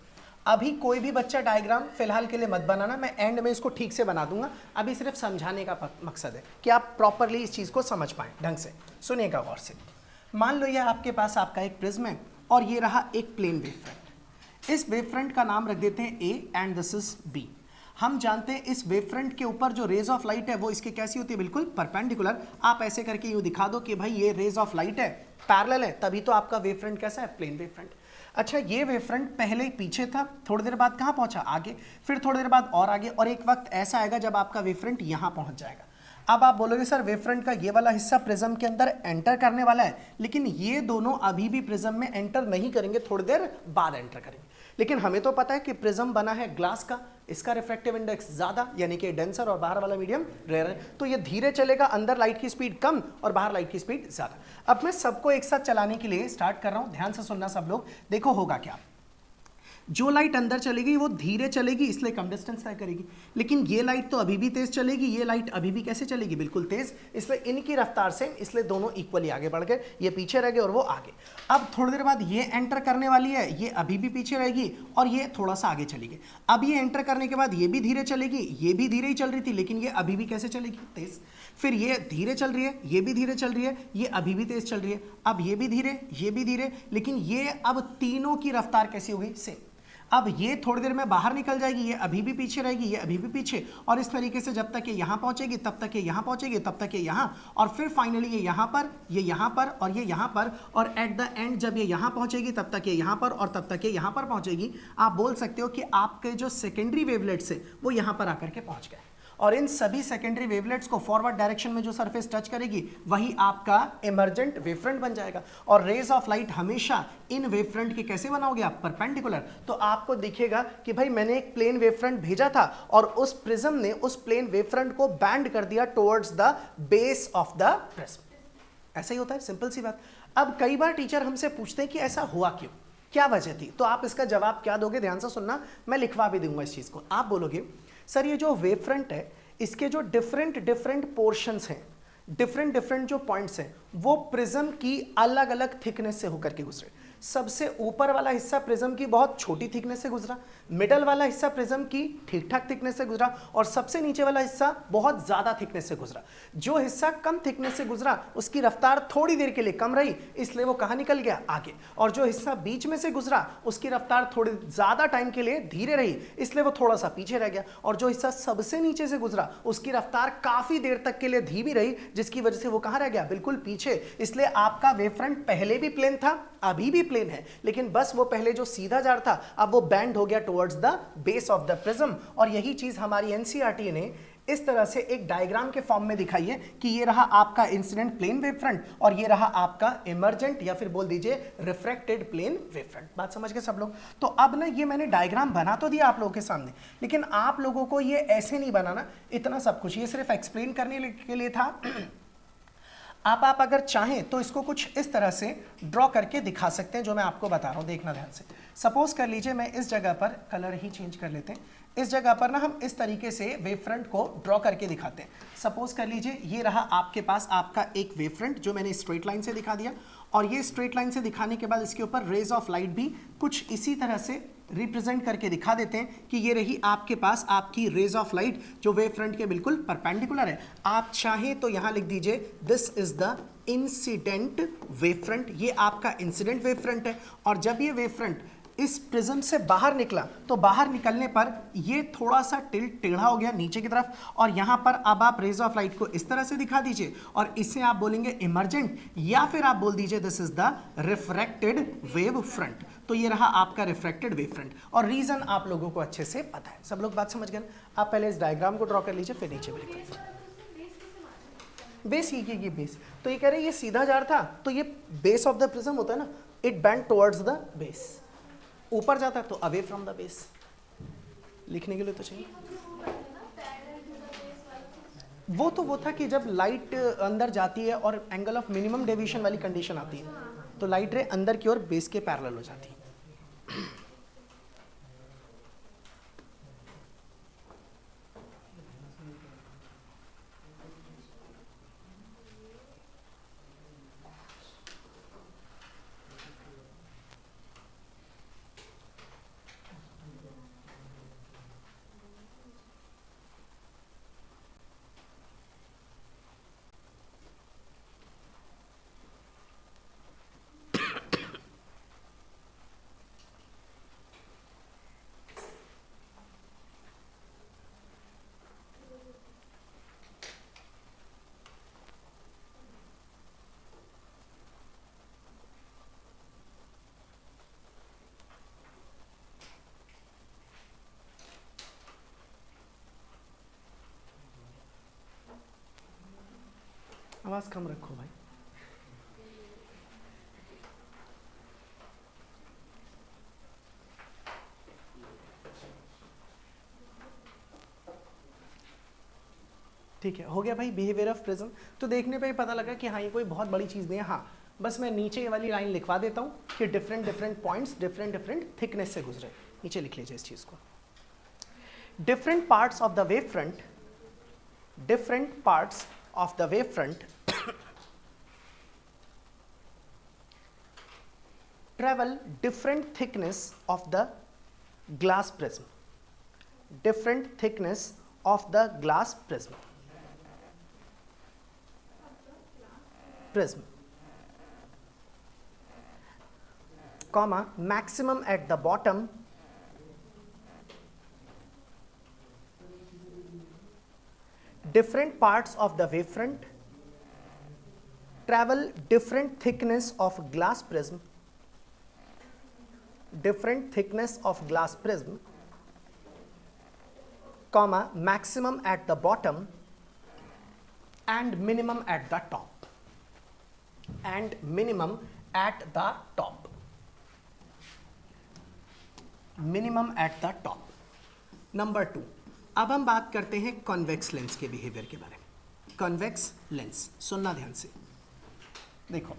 अभी कोई भी बच्चा डायग्राम फिलहाल के लिए मत बनाना, मैं एंड में इसको ठीक से बना दूंगा। अभी सिर्फ समझाने का मकसद है कि आप प्रॉपरली इस चीज को समझ पाएं ढंग से। सुनिएगा गौर से। मान लो ये आपके पास आपका एक प्रिज्म है और ये रहा एक प्लेन वेवफ्रंट। इस वेवफ्रंट का नाम रख देते हैं A and this is B. हम जानते हैं इस वेवफ्रंट के ऊपर जो रेज ऑफ लाइट है वो इसके कैसी होती है, बिल्कुल परपेंडिकुलर। आप ऐसे करके यूं दिखा दो कि भाई ये रेज ऑफ लाइट है, पैरेलल है, तभी तो आपका वेवफ्रंट कैसा है, प्लेन वेवफ्रंट। अच्छा, ये वेवफ्रंट पहले पीछे था, थोड़ी देर बाद कहाँ पहुंचा, आगे, फिर थोड़ी देर बाद और आगे, और एक वक्त ऐसा आएगा जब आपका वेवफ्रंट यहाँ पहुंच जाएगा। अब आप बोलोगे सर वेवफ्रंट का ये वाला हिस्सा प्रिज्म के अंदर एंटर करने वाला है, लेकिन ये दोनों अभी भी प्रिज्म में एंटर नहीं करेंगे, थोड़ी देर बाद एंटर करेंगे। लेकिन हमें तो पता है कि प्रिज्म बना है ग्लास का, इसका रिफ्रैक्टिव इंडेक्स ज्यादा यानी कि डेंसर और बाहर वाला मीडियम रेयर है, तो ये धीरे चलेगा, अंदर लाइट की स्पीड कम और बाहर लाइट की स्पीड ज्यादा। अब मैं सबको एक साथ चलाने के लिए स्टार्ट कर रहा हूं, ध्यान से सुनना सब लोग। देखो होगा क्या, जो लाइट अंदर चलेगी वो धीरे चलेगी इसलिए कम डिस्टेंस तय करेगी, लेकिन ये लाइट तो अभी भी तेज चलेगी, ये लाइट अभी भी कैसे चलेगी, बिल्कुल तेज, इसलिए इनकी रफ्तार से, इसलिए दोनों इक्वली आगे बढ़ गए, ये पीछे रह गए और वो आगे। अब थोड़ी देर बाद ये एंटर करने वाली है, ये अभी भी पीछे रहेगी और ये थोड़ा सा आगे चली गई। अब ये एंटर करने के बाद ये भी धीरे चलेगी, ये भी धीरे ही चल रही थी लेकिन ये अभी भी कैसे चलेगी, तेज। फिर ये धीरे चल रही है, ये भी धीरे चल रही है, ये अभी भी तेज चल रही है, अब ये भी धीरे, ये भी धीरे, लेकिन ये अब तीनों की रफ्तार कैसी हो गई, सेम। अब ये थोड़ी देर में बाहर निकल जाएगी, ये अभी भी पीछे रहेगी, ये अभी भी पीछे, और इस तरीके से जब तक ये यहाँ पहुँचेगी तब तक ये यहाँ पहुँचेगी, तब तक ये यहाँ, और फिर फाइनली ये यहाँ पर, ये यहाँ पर, और ये यहाँ पर, और एट द एंड जब ये यहाँ पहुँचेगी तब तक ये यहाँ पर, और तब तक ये यहाँ पर पहुँचेगी। आप बोल सकते हो कि आपके जो सेकेंडरी वेवलेट्स है वो यहाँ पर आकर के पहुँच गए, और इन सभी सेकेंडरी वेवलेट्स को फॉरवर्ड डायरेक्शन में जो सरफेस टच करेगी वही आपका इमर्जेंट वेवफ्रंट बन जाएगा। और रेज ऑफ लाइट हमेशा इन वेवफ्रंट के कैसे बनाओगे आप? परपेंडिकुलर। तो आपको दिखेगा कि भाई मैंने एक प्लेन वेवफ्रंट भेजा था और उस प्रिज्म ने उस प्लेन वेवफ्रंट को बैंड कर दिया towards the base of the prism. ऐसा ही होता है, सिंपल सी बात। अब कई बार टीचर हमसे पूछते हैं कि ऐसा हुआ क्यों, क्या वजह थी, तो आप इसका जवाब क्या दोगे? ध्यान से सुनना, मैं लिखवा भी दूंगा इस चीज को। आप बोलोगे सर ये जो वेव फ्रंट है इसके जो डिफरेंट पोर्शंस हैं, डिफरेंट जो पॉइंट्स हैं, वो प्रिज्म की अलग अलग थिकनेस से होकर के गुजरे। सबसे ऊपर वाला हिस्सा प्रिज्म की बहुत छोटी थिकनेस से गुजरा, मिडल वाला हिस्सा प्रिज्म की ठीक ठाक थिकनेस से गुजरा, और सबसे नीचे वाला हिस्सा बहुत ज्यादा थिकनेस से गुजरा। जो हिस्सा कम थिकनेस से गुजरा उसकी रफ्तार थोड़ी देर के लिए कम रही, इसलिए वो कहाँ निकल गया? आगे। और जो हिस्सा बीच में से गुजरा उसकी रफ्तार थोड़ी ज्यादा टाइम के लिए धीरे रही, इसलिए वो थोड़ा सा पीछे रह गया। और जो हिस्सा सबसे नीचे से गुजरा उसकी रफ्तार काफी देर तक के लिए धीमी रही, जिसकी वजह से वो कहाँ रह गया? बिल्कुल पीछे। इसलिए आपका वेव फ्रंट पहले भी प्लेन था, अभी भी प्लेन है, लेकिन बस वो पहले जो सीधा जा रहा था अब वो बैंड हो गया towards the base of the prism. और यही चीज हमारी एनसीईआरटी ने इस तरह से एक डायग्राम के फॉर्म में दिखाई है कि ये रहा आपका इंसिडेंट प्लेन वेव फ्रंट और ये रहा आपका इमर्जेंट या फिर बोल दीजिए रिफ्रैक्टेड प्लेन वेव फ्रंट। बात समझ गए सब लोग? तो अब ना ये मैंने डायग्राम बना तो दिया आप लोगों के सामने, लेकिन आप लोगों को ये ऐसे नहीं बनाना इतना सब कुछ, ये सिर्फ एक्सप्लेन करने के लिए था। आप अगर चाहें तो इसको कुछ इस तरह से ड्रॉ करके दिखा सकते हैं जो मैं आपको बता रहा हूं, देखना ध्यान से। सपोज कर लीजिए मैं इस जगह पर कलर ही चेंज कर लेते हैं, इस जगह पर ना हम इस तरीके से वेव फ्रंट को ड्रॉ करके दिखाते हैं। सपोज कर लीजिए ये रहा आपके पास आपका एक वेव फ्रंट जो मैंने स्ट्रेट लाइन से दिखा दिया, और ये स्ट्रेट लाइन से दिखाने के बाद इसके ऊपर रेज ऑफ लाइट भी कुछ इसी तरह से रिप्रेजेंट करके दिखा देते हैं कि ये रही आपके पास आपकी रेज ऑफ लाइट जो वेव फ्रंट के बिल्कुल परपेंडिकुलर है। आप चाहें तो यहां लिख दीजिए this is the incident wave front, ये आपका इंसिडेंट वेव फ्रंट है। और जब ये वेव फ्रंट इस प्रिज्म से बाहर निकला तो बाहर निकलने पर ये थोड़ा सा टेढ़ा हो गया नीचे की तरफ, और यहां पर अब आप रेज ऑफ लाइट को इस तरह से दिखा दीजिए और इसे आप बोलेंगे इमर्जेंट, या फिर आप बोल दीजिए this is the refracted wave front. तो ये रहा आपका रिफ्रैक्टेड वेव फ्रंट, और रीजन आप लोगों को अच्छे से पता है। सब लोग बात समझ गए? आप पहले इस डायग्राम को ड्रॉ कर लीजिए फिर नीचे में लिखिए। बेस ये बेस, तो ये कह रहे ये सीधा जा रहा था तो ये बेस ऑफ द प्रिज्म होता है ना, it bend towards the base. ऊपर जाता है तो अवे फ्रॉम द बेस, लिखने के लिए तो चाहिए। वो था कि जब लाइट अंदर जाती है और एंगल ऑफ मिनिमम डेविएशन वाली कंडीशन आती है तो लाइट रे अंदर की ओर बेस के पैरेलल हो जाती है। आवाज कम रखो भाई। ठीक है, हो गया भाई बिहेवियर ऑफ प्रिज्म। तो देखने पे ही पता लगा कि हाँ ये कोई बहुत बड़ी चीज़ नहीं है। हाँ बस मैं नीचे ये वाली लाइन लिखवा देता हूँ कि डिफरेंट पॉइंट्स डिफरेंट थिकनेस से गुजरे। नीचे लिख लीजिए इस चीज़ को। Different parts of the wave front, different parts of the wave front travel different thickness of the glass prism, different thickness of the glass prism, comma maximum at the bottom, different parts of the wavefront travel different thickness of glass prism, different thickness of glass prism, comma, maximum at the bottom and minimum at the top, and minimum at the top, minimum at the top. Number 2, अब हम बात करते हैं convex lens के behaviour के बारे में. Convex lens, सुनना ध्यान से. देखो,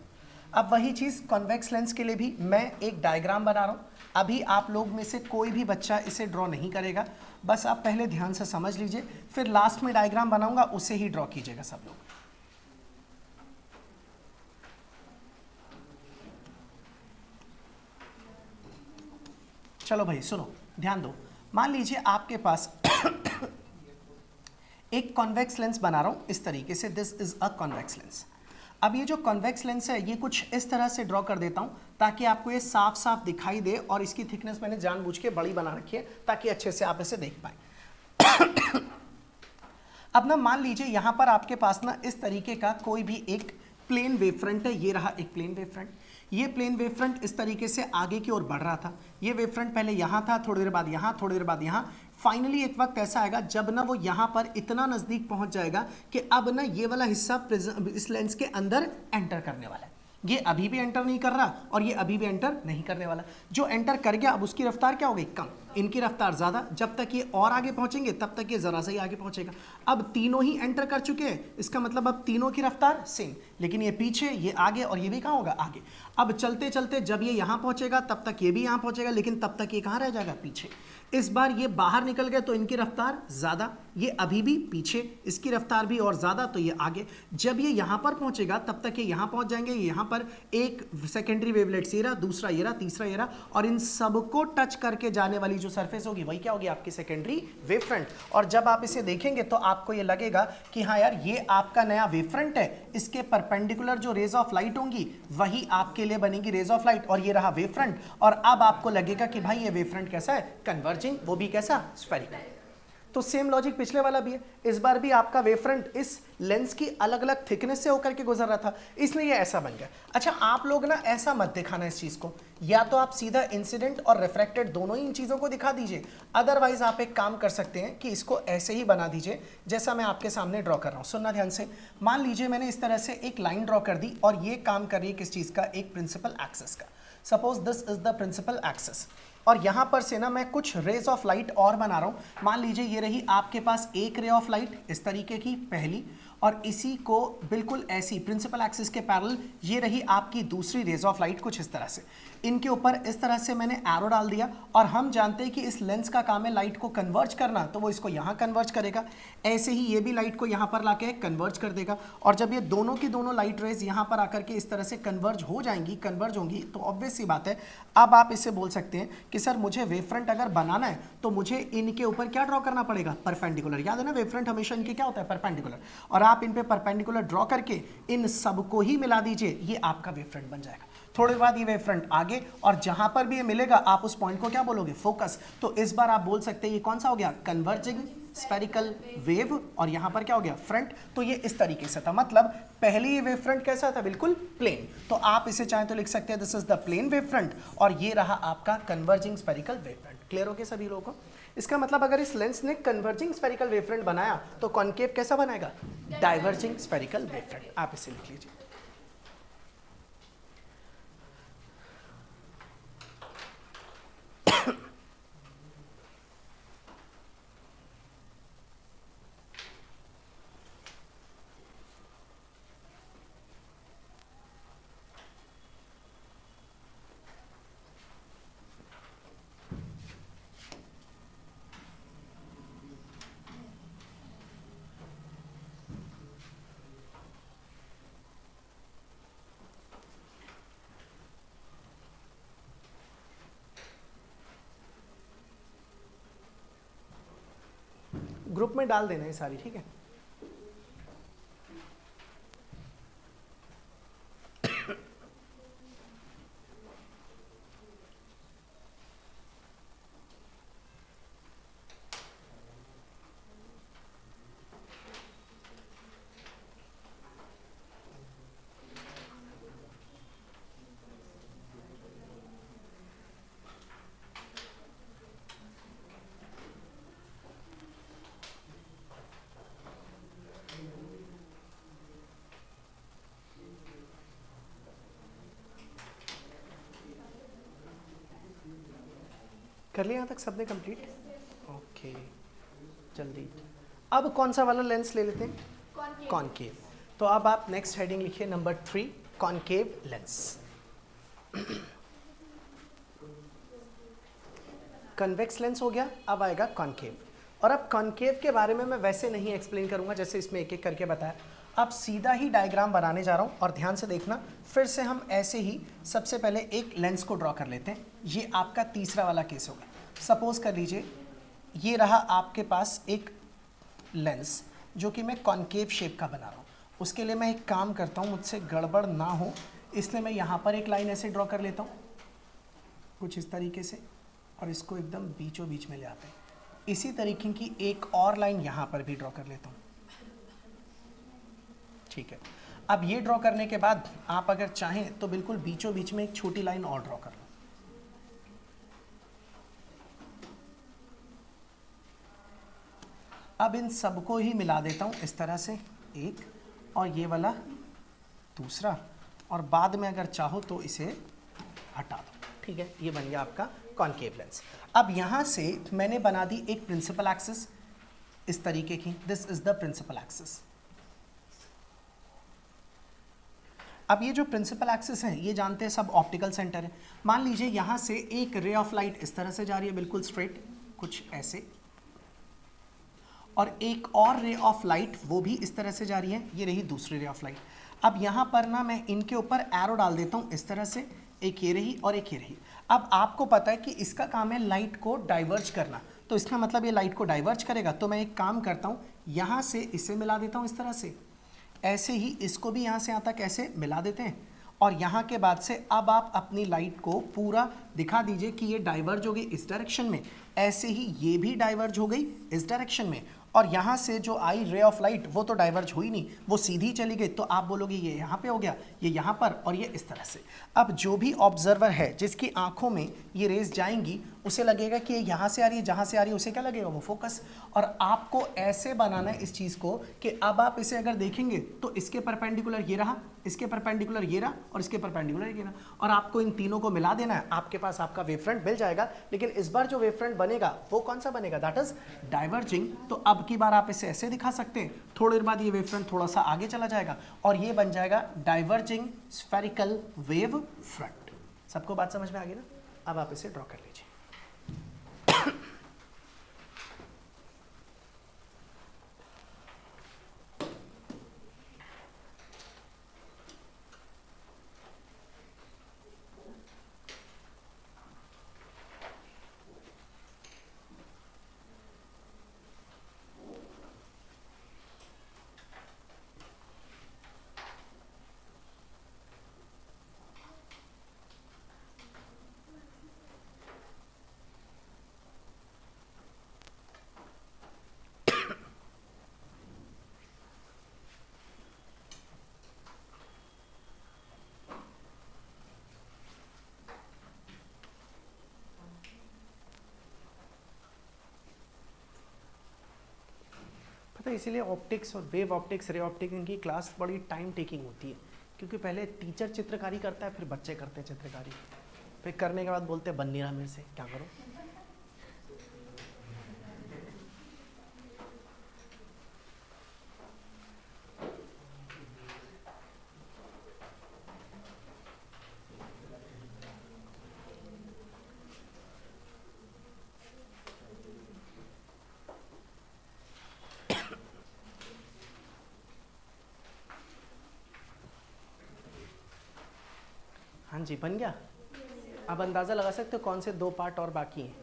अब वही चीज कॉन्वेक्स लेंस के लिए भी मैं एक डायग्राम बना रहा हूं. अभी आप लोग में से कोई भी बच्चा इसे ड्रॉ नहीं करेगा, बस आप पहले ध्यान से समझ लीजिए, फिर लास्ट में डायग्राम बनाऊंगा उसे ही ड्रॉ कीजिएगा सब लोग. चलो भाई सुनो, ध्यान दो. मान लीजिए आपके पास एक कॉन्वेक्स लेंस बना रहा हूं इस तरीके से. This is a convex lens. अब ये जो कॉन्वेक्स लेंस है ये कुछ इस तरह से ड्रॉ कर देता हूं ताकि आपको ये साफ साफ दिखाई दे, और इसकी थिकनेस मैंने जानबूझ के बड़ी बना रखी है ताकि अच्छे से आप इसे देख पाए. अब ना मान लीजिए यहां पर आपके पास ना इस तरीके का कोई भी एक प्लेन वेवफ्रंट है. ये रहा एक प्लेन वेवफ्रंट. ये प्लेन वेवफ्रंट इस तरीके से आगे की ओर बढ़ रहा था. ये वेवफ्रंट पहले यहां था, थोड़ी देर बाद यहां, थोड़ी देर बाद यहां. फाइनली एक वक्त ऐसा आएगा जब ना वो यहां पर इतना नजदीक पहुंच जाएगा कि अब ना ये वाला हिस्सा इस लेंस के अंदर एंटर करने वाला है. ये अभी भी एंटर नहीं कर रहा और ये अभी भी एंटर नहीं करने वाला. जो एंटर कर गया अब उसकी रफ्तार क्या हो गई? कम. इनकी रफ्तार ज़्यादा. जब तक ये और आगे पहुंचेंगे तब तक ये ज़रा सा ही आगे पहुंचेगा. अब तीनों ही एंटर कर चुके हैं, इसका मतलब अब तीनों की रफ्तार सेम, लेकिन ये पीछे, ये आगे और ये भी कहाँ होगा? आगे. अब चलते चलते जब ये यहाँ पहुंचेगा तब तक ये भी यहाँ पहुंचेगा, लेकिन तब तक ये कहाँ रह जाएगा? पीछे. इस बार ये बाहर निकल गए तो इनकी रफ्तार ज़्यादा, ये अभी भी पीछे, इसकी रफ्तार भी और ज़्यादा, तो ये आगे. जब ये यहाँ पर पहुँचेगा तब तक ये यहाँ पहुँच जाएंगे. यहाँ पर एक सेकेंडरी वेवलेट्स ये रहा, दूसरा ये रहा, तीसरा ये रहा, और इन सबको टच करके जाने वाली जो सरफेस होगी वही क्या होगी? आपकी सेकेंडरी वेवफ्रंट. और जब आप इसे देखेंगे तो आपको ये लगेगा कि हाँ यार ये आपका नया वेवफ्रंट है. इसके परपेंडिकुलर जो रेज ऑफ लाइट होंगी वही आपके लिए बनेगी रेज ऑफ लाइट, और ये रहा वेवफ्रंट. और अब आपको लगेगा कि भाई ये वेवफ्रंट कैसा है? कन्वर्जिंग, वो भी कैसा? स्फेरिकल. तो सेम लॉजिक पिछले वाला भी है. इस बार भी आपका वेवफ्रंट इस लेंस की अलग अलग थिकनेस से होकर के गुजर रहा था, इसलिए ये ऐसा बन गया. अच्छा, आप लोग ना ऐसा मत दिखाना इस चीज को, या तो आप सीधा इंसिडेंट और रिफ्रैक्टेड दोनों ही इन चीजों को दिखा दीजिए. अदरवाइज आप एक काम कर सकते हैं कि इसको ऐसे ही बना दीजिए जैसा मैं आपके सामने ड्रॉ कर रहा हूं. सुनना ध्यान से. मान लीजिए मैंने इस तरह से एक लाइन ड्रॉ कर दी और ये काम कर रही है किस चीज का? एक प्रिंसिपल एक्सिस का. Suppose this is the principal axis, और यहां पर से ना मैं कुछ रेज ऑफ लाइट और बना रहा हूं. मान लीजिए ये रही आपके पास एक रे ऑफ लाइट इस तरीके की पहली, और इसी को बिल्कुल ऐसी प्रिंसिपल एक्सिस के पैरेलल ये रही आपकी दूसरी रेज ऑफ लाइट कुछ इस तरह से. इनके ऊपर इस तरह से मैंने एरो डाल दिया, और हम जानते हैं कि इस लेंस का काम है लाइट को कन्वर्ज करना, तो वो इसको यहाँ कन्वर्ज करेगा. ऐसे ही ये भी लाइट को यहाँ पर लाके कन्वर्ज कर देगा. और जब ये दोनों की दोनों लाइट रेज यहाँ पर आकर के इस तरह से कन्वर्ज हो जाएंगी, कन्वर्ज होंगी, तो ऑब्वियस सी बात है अब आप इससे बोल सकते हैं कि सर मुझे वेवफ्रंट अगर बनाना है तो मुझे इनके ऊपर क्या ड्रॉ करना पड़ेगा? परपेंडिकुलर. याद है ना, वेवफ्रंट हमेशा इनके क्या होता है? परपेंडिकुलर. और आप इन पे परपेंडिकुलर ड्रॉ करके इन सबको ही मिला दीजिए, ये आपका वेवफ्रंट बन जाएगा. थोड़ी बाद ये वेवफ्रंट आगे, और जहां पर भी ये मिलेगा आप उस पॉइंट को क्या बोलोगे? फोकस. तो इस बार आप बोल सकते हैं ये कौन सा हो गया? Converging spherical wave. और यहां पर क्या हो गया? फ्रंट. तो ये इस तरीके से था. मतलब पहले ये वेव फ्रंट कैसा था? बिल्कुल प्लेन. तो आप इसे चाहें तो लिख सकते हैं this is the plane wave front, और ये रहा आपका converging spherical wave front. Clear हो गया सभी लोगों को? इसका मतलब अगर इस लेंस ने कन्वर्जिंग स्फेरिकल वेव फ्रंट बनाया तो कॉन्केव कैसा बनाएगा? Diverging spherical wave front. आप इसे लिख लीजिए. ग्रुप में डाल देना है सारी, ठीक है? कर लिया यहाँ तक सबने कंप्लीट? ओके जल्दी। अब कौन सा वाला लेंस ले लेते हैं? कॉनकेव। तो अब आप नेक्स्ट हेडिंग लिखिए number 3, concave lens. Convex lens हो गया, अब आएगा कॉनकेव। और अब कॉनकेव के बारे में मैं वैसे नहीं एक्सप्लेन करूंगा जैसे इसमें एक एक करके बताया, अब सीधा ही डायग्राम बनाने जा रहा हूं। और ध्यान से देखना, फिर से हम ऐसे ही सबसे पहले एक लेंस को ड्रॉ कर लेते हैं। ये आपका तीसरा वाला केस होगा। सपोज कर लीजिए ये रहा आपके पास एक लेंस जो कि मैं कॉनकेव शेप का बना रहा हूँ। उसके लिए मैं एक काम करता हूँ, मुझसे गड़बड़ ना हो इसलिए मैं यहाँ पर एक लाइन ऐसे ड्रॉ कर लेता हूँ कुछ इस तरीके से, और इसको एकदम बीचों बीच में ले आते हैं। इसी तरीके की एक और लाइन यहाँ पर भी ड्रॉ कर लेता हूँ। ठीक है, अब ये ड्रॉ करने के बाद आप अगर चाहें तो बिल्कुल बीचों बीच में एक छोटी लाइन और ड्रॉ कर लो। अब इन सबको ही मिला देता हूँ इस तरह से, एक और ये वाला दूसरा, और बाद में अगर चाहो तो इसे हटा दो। ठीक है, ये बन गया आपका कॉनकेव लेंस। अब यहाँ से मैंने बना दी एक प्रिंसिपल एक्सिस इस तरीके की, this is the principal axis. अब ये जो प्रिंसिपल एक्सिस है ये जानते हैं सब ऑप्टिकल सेंटर है। मान लीजिए यहाँ से एक रे ऑफ लाइट इस तरह से जा रही है बिल्कुल स्ट्रेट, कुछ ऐसे, और एक और रे ऑफ लाइट वो भी इस तरह से जा रही है, ये रही दूसरी रे ऑफ लाइट। अब यहाँ पर ना मैं इनके ऊपर एरो डाल देता हूँ इस तरह से, एक ये रही और एक ये रही। अब आपको पता है कि इसका काम है लाइट को डाइवर्ज करना, तो इसका मतलब ये लाइट को डाइवर्ज करेगा। तो मैं एक काम करता हूँ, यहाँ से इसे मिला देता हूँ इस तरह से, ऐसे ही इसको भी यहाँ से यहाँ तक ऐसे मिला देते हैं, और यहाँ के बाद से अब आप अपनी लाइट को पूरा दिखा दीजिए कि ये डाइवर्ज हो गई इस डायरेक्शन में, ऐसे ही ये भी डाइवर्ज हो गई इस डायरेक्शन में, और यहाँ से जो आई रे ऑफ लाइट वो तो डाइवर्ज हुई नहीं, वो सीधी चली गई। तो आप बोलोगे ये यहाँ पे हो गया, ये यहाँ पर, और ये इस तरह से। अब जो भी ऑब्जर्वर है जिसकी आंखों में ये रेज जाएंगी उसे लगेगा कि ये यहाँ से आ रही है, जहाँ से आ रही है उसे क्या लगेगा, वो फोकस। और आपको ऐसे बनाना है इस चीज़ को कि अब आप इसे अगर देखेंगे तो इसके परपेंडिकुलर ये रहा, इसके परपेंडिकुलर ये रहा, और इसके परपेंडिकुलर ये रहा, और आपको इन तीनों को मिला देना है, आपके पास आपका वेव फ्रंट मिल जाएगा। लेकिन इस बार जो वेव फ्रंट बनेगा वो कौन सा बनेगा, दैट इज डाइवर्जिंग। तो अब की बार आप इसे ऐसे दिखा सकते हैं, थोड़ी देर बाद ये वेव फ्रंट थोड़ा सा आगे चला जाएगा और ये बन जाएगा डाइवर्जिंग स्फेरिकल वेव फ्रंट। सबको बात समझ में आ गई ना? अब आप इसे ड्रॉ कर लीजिए। पता है इसीलिए ऑप्टिक्स और वेव ऑप्टिक्स, रे ऑप्टिक्स, इनकी क्लास बड़ी टाइम टेकिंग होती है, क्योंकि पहले टीचर चित्रकारी करता है, फिर बच्चे करते हैं चित्रकारी, फिर करने के बाद बोलते हैं बन नहीं रहा मेरे से, क्या करो। हाँ जी, बन गया। अब अंदाज़ा लगा सकते हो कौन से दो पार्ट और बाकी हैं?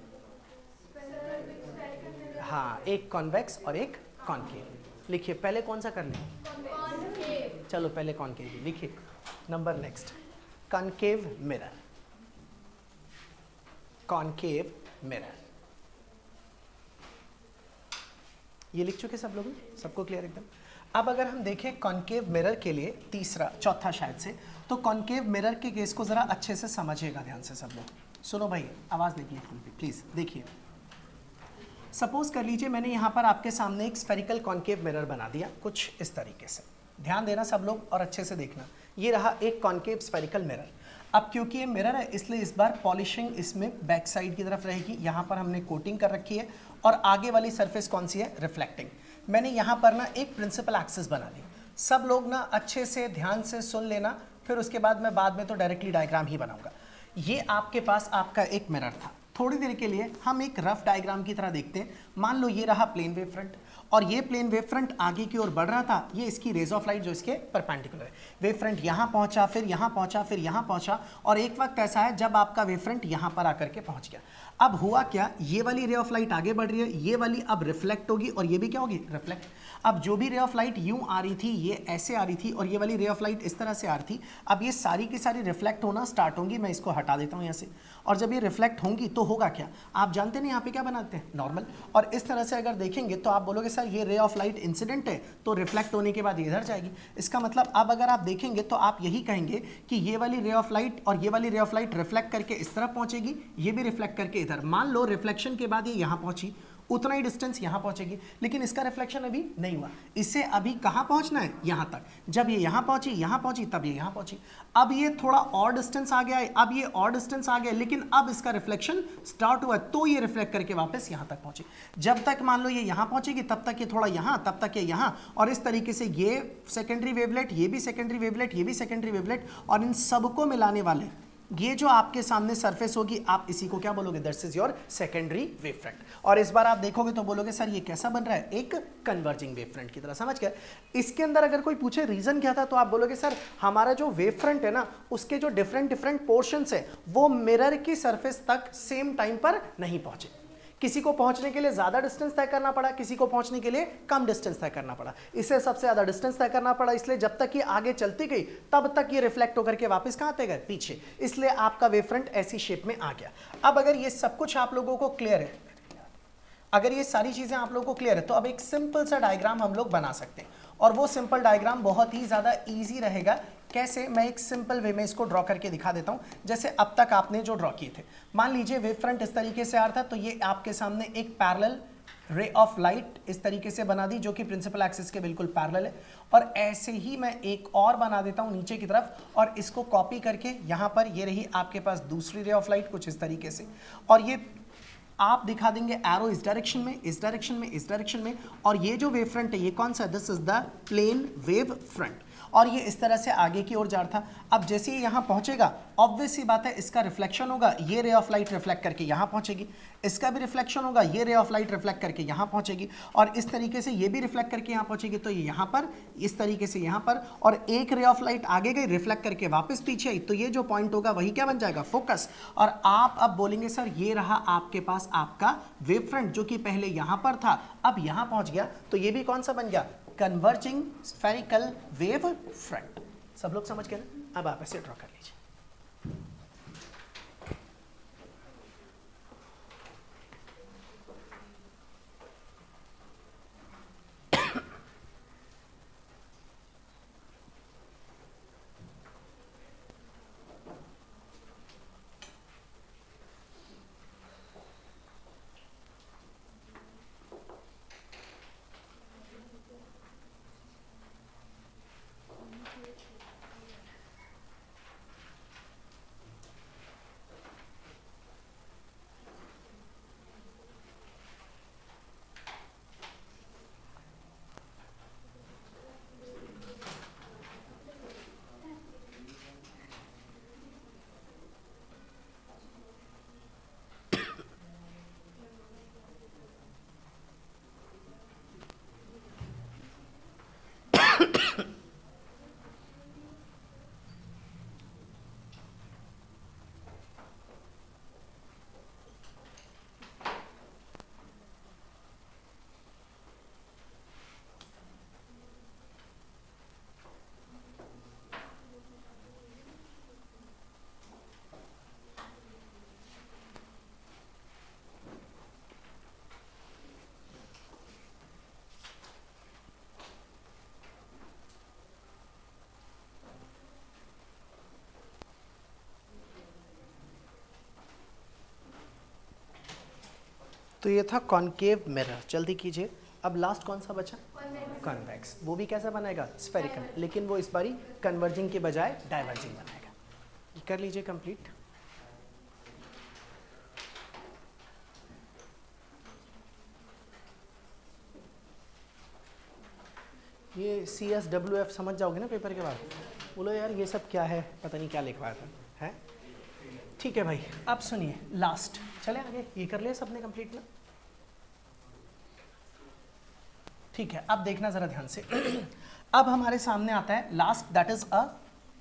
हाँ, एक कॉन्वेक्स और एक कॉनकेव। लिखिए पहले कौन सा कर लें? चलो पहले कॉनकेव लिखिए। Number next, concave mirror. Concave mirror ये लिख चुके सब लोग, सबको क्लियर एकदम? अब अगर हम देखें कॉनकेव मिरर के लिए तीसरा चौथा शायद से, तो कॉनकेव मिरर के केस को ज़रा अच्छे से समझिएगा ध्यान से सब लोग। सुनो भाई, आवाज़ देखिए प्लीज़। देखिए सपोज कर लीजिए मैंने यहाँ पर आपके सामने एक स्फेरिकल कॉनकेव मिरर बना दिया कुछ इस तरीके से। ध्यान देना सब लोग और अच्छे से देखना। ये रहा एक कॉनकेव स्फेरिकल मिरर। अब क्योंकि ये मिरर है इसलिए इस बार पॉलिशिंग इसमें बैक साइड की तरफ रहेगी। यहाँ पर हमने कोटिंग कर रखी है और आगे वाली सरफेस कौन सी है, रिफ्लेक्टिंग। मैंने यहाँ पर ना एक प्रिंसिपल एक्सिस बना दी। सब लोग ना अच्छे से ध्यान से सुन लेना, फिर उसके बाद मैं बाद में तो डायरेक्टली डायग्राम ही बनाऊंगा। ये आपके पास आपका एक मिरर था। थोड़ी देर के लिए हम एक रफ डायग्राम की तरह देखते हैं। मान लो ये रहा प्लेन वेव फ्रंट और ये प्लेन वेव फ्रंट आगे की ओर बढ़ रहा था। ये इसकी रेज ऑफ लाइट जो इसके परपेंडिकुलर है। वेव फ्रंट यहाँ पहुंचा, फिर यहाँ पहुंचा, फिर यहाँ पहुंचा और एक वक्त ऐसा है जब आपका वेव फ्रंट यहाँ पर आकर के पहुंच गया। अब हुआ क्या, ये वाली रे ऑफ लाइट आगे बढ़ रही है, ये वाली अब रिफ्लेक्ट होगी और ये भी क्या होगी, रिफ्लेक्ट। अब जो भी रे ऑफ लाइट यूं आ रही थी ये ऐसे आ रही थी और ये वाली रे ऑफ लाइट इस तरह से आ रही थी। अब ये सारी की सारी रिफ्लेक्ट होना स्टार्ट होंगी। मैं इसको हटा देता हूँ यहाँ से। और जब ये रिफ्लेक्ट होंगी तो होगा क्या, आप जानते नहीं यहाँ पे क्या बनाते हैं, नॉर्मल। और इस तरह से अगर देखेंगे तो आप बोलोगे सर ये रे ऑफ लाइट इंसिडेंट है तो रिफ्लेक्ट होने के बाद ये इधर जाएगी। इसका मतलब अब अगर आप देखेंगे तो आप यही कहेंगे कि ये वाली रे ऑफ लाइट और ये वाली रे ऑफ लाइट रिफ्लेक्ट करके इस तरफ पहुंचेगी, ये भी रिफ्लेक्ट करके इधर। मान लो रिफ्लेक्शन के बाद ये यहाँ पहुंची, उतना ही डिस्टेंस यहाँ पहुंचेगी, लेकिन इसका रिफ्लेक्शन अभी नहीं हुआ। इसे अभी कहाँ पहुंचना है, यहाँ तक। जब ये यहाँ पहुंची तब ये यहाँ पहुंची। अब ये थोड़ा और डिस्टेंस आ गया है, अब ये और डिस्टेंस आ गया, लेकिन अब इसका रिफ्लेक्शन स्टार्ट हुआ तो ये रिफ्लेक्ट करके वापस यहाँ तक पहुंची। जब तक मान लो ये यहाँ पहुंचेगी तब तक ये थोड़ा यहाँ, तब तक ये यहाँ, और इस तरीके से ये सेकेंडरी वेवलेट, ये भी सेकेंडरी वेवलेट, ये भी सेकेंडरी वेवलेट, और इन सबको मिलाने वाले ये जो आपके सामने सरफेस होगी, आप इसी को क्या बोलोगे, that is your secondary wave front. और इस बार आप देखोगे तो बोलोगे सर ये कैसा बन रहा है, एक कन्वर्जिंग वेव फ्रंट की तरह। समझ गए। इसके अंदर अगर कोई पूछे रीजन क्या था तो आप बोलोगे सर हमारा जो वेव फ्रंट है ना उसके जो डिफरेंट डिफरेंट पोर्शंस है वो मिरर की सरफेस तक सेम टाइम पर नहीं पहुंचे। किसी को पहुंचने के लिए ज्यादा डिस्टेंस तय करना पड़ा, किसी को पहुंचने के लिए कम डिस्टेंस तय करना पड़ा। इसे सबसे ज्यादा डिस्टेंस तय करना पड़ा, इसलिए जब तक ये आगे चलती गई तब तक ये रिफ्लेक्ट होकर के वापस कहां आते गए, पीछे। इसलिए आपका वेव फ्रंट ऐसी शेप में आ गया। अब अगर ये सब कुछ आप लोगों को क्लियर है, अगर ये सारी चीजें आप लोगों को क्लियर है तो अब एक सिंपल सा डायग्राम हम लोग बना सकते हैं। और वो सिंपल डायग्राम बहुत ही ज्यादा इजी रहेगा। कैसे, मैं एक सिंपल वे में इसको ड्रॉ करके दिखा देता हूं। जैसे अब तक आपने जो ड्रॉ किए थे, मान लीजिए वेव फ्रंट इस तरीके से आ रहा था, तो ये आपके सामने एक पैरेलल रे ऑफ लाइट इस तरीके से बना दी जो कि प्रिंसिपल एक्सिस के बिल्कुल पैरेलल है। और ऐसे ही मैं एक और बना देता हूं नीचे की तरफ, और इसको कॉपी करके यहां पर ये रही आपके पास दूसरी रे ऑफ लाइट कुछ इस तरीके से, और ये आप दिखा देंगे एरो इस डायरेक्शन में, इस डायरेक्शन में, इस डायरेक्शन में। और ये जो वेव फ्रंट है ये कौन सा, this is the plane wave front, और ये इस तरह से आगे की ओर जा रहा था। अब जैसे ये यहाँ पहुंचेगा, ऑब्वियस सी बात है इसका रिफ्लेक्शन होगा, ये रे ऑफ लाइट रिफ्लेक्ट करके यहाँ पहुंचेगी, इसका भी रिफ्लेक्शन होगा, ये रे ऑफ लाइट रिफ्लेक्ट करके यहाँ पहुंचेगी, और इस तरीके से ये भी रिफ्लेक्ट करके यहाँ पहुंचेगी। तो ये यहाँ पर, इस तरीके से यहाँ पर, और एक रे ऑफ लाइट आगे गई, रिफ्लेक्ट करके वापस पीछे आई, तो ये जो पॉइंट होगा वही क्या बन जाएगा, फोकस। और आप अब बोलेंगे सर ये रहा आपके पास आपका वेव फ्रंट जो कि पहले यहाँ पर था, अब यहाँ पहुंच गया, तो ये भी कौन सा बन गया, कन्वर्जिंग स्फेरिकल वेव फ्रंट। सब लोग समझ गए ना। अब आप ऐसे ड्रॉ कर लीजिए। तो ये था कॉनकेव मिरर। जल्दी कीजिए। अब लास्ट कौन सा बचा, कॉन्वेक्स। वो भी कैसा बनाएगा, स्फेरिकल, लेकिन वो इस बारी कन्वर्जिंग के बजाय डाइवर्जिंग बनाएगा। कर लीजिए कंप्लीट। ये CSWF समझ जाओगे ना पेपर के बाद, बोलो यार ये सब क्या है, पता नहीं क्या लिखवाया था है। ठीक है भाई, अब सुनिए लास्ट, चले आगे, ये कर लिया सबने कंप्लीट ना। ठीक है, अब देखना जरा ध्यान से। अब हमारे सामने आता है last, that is a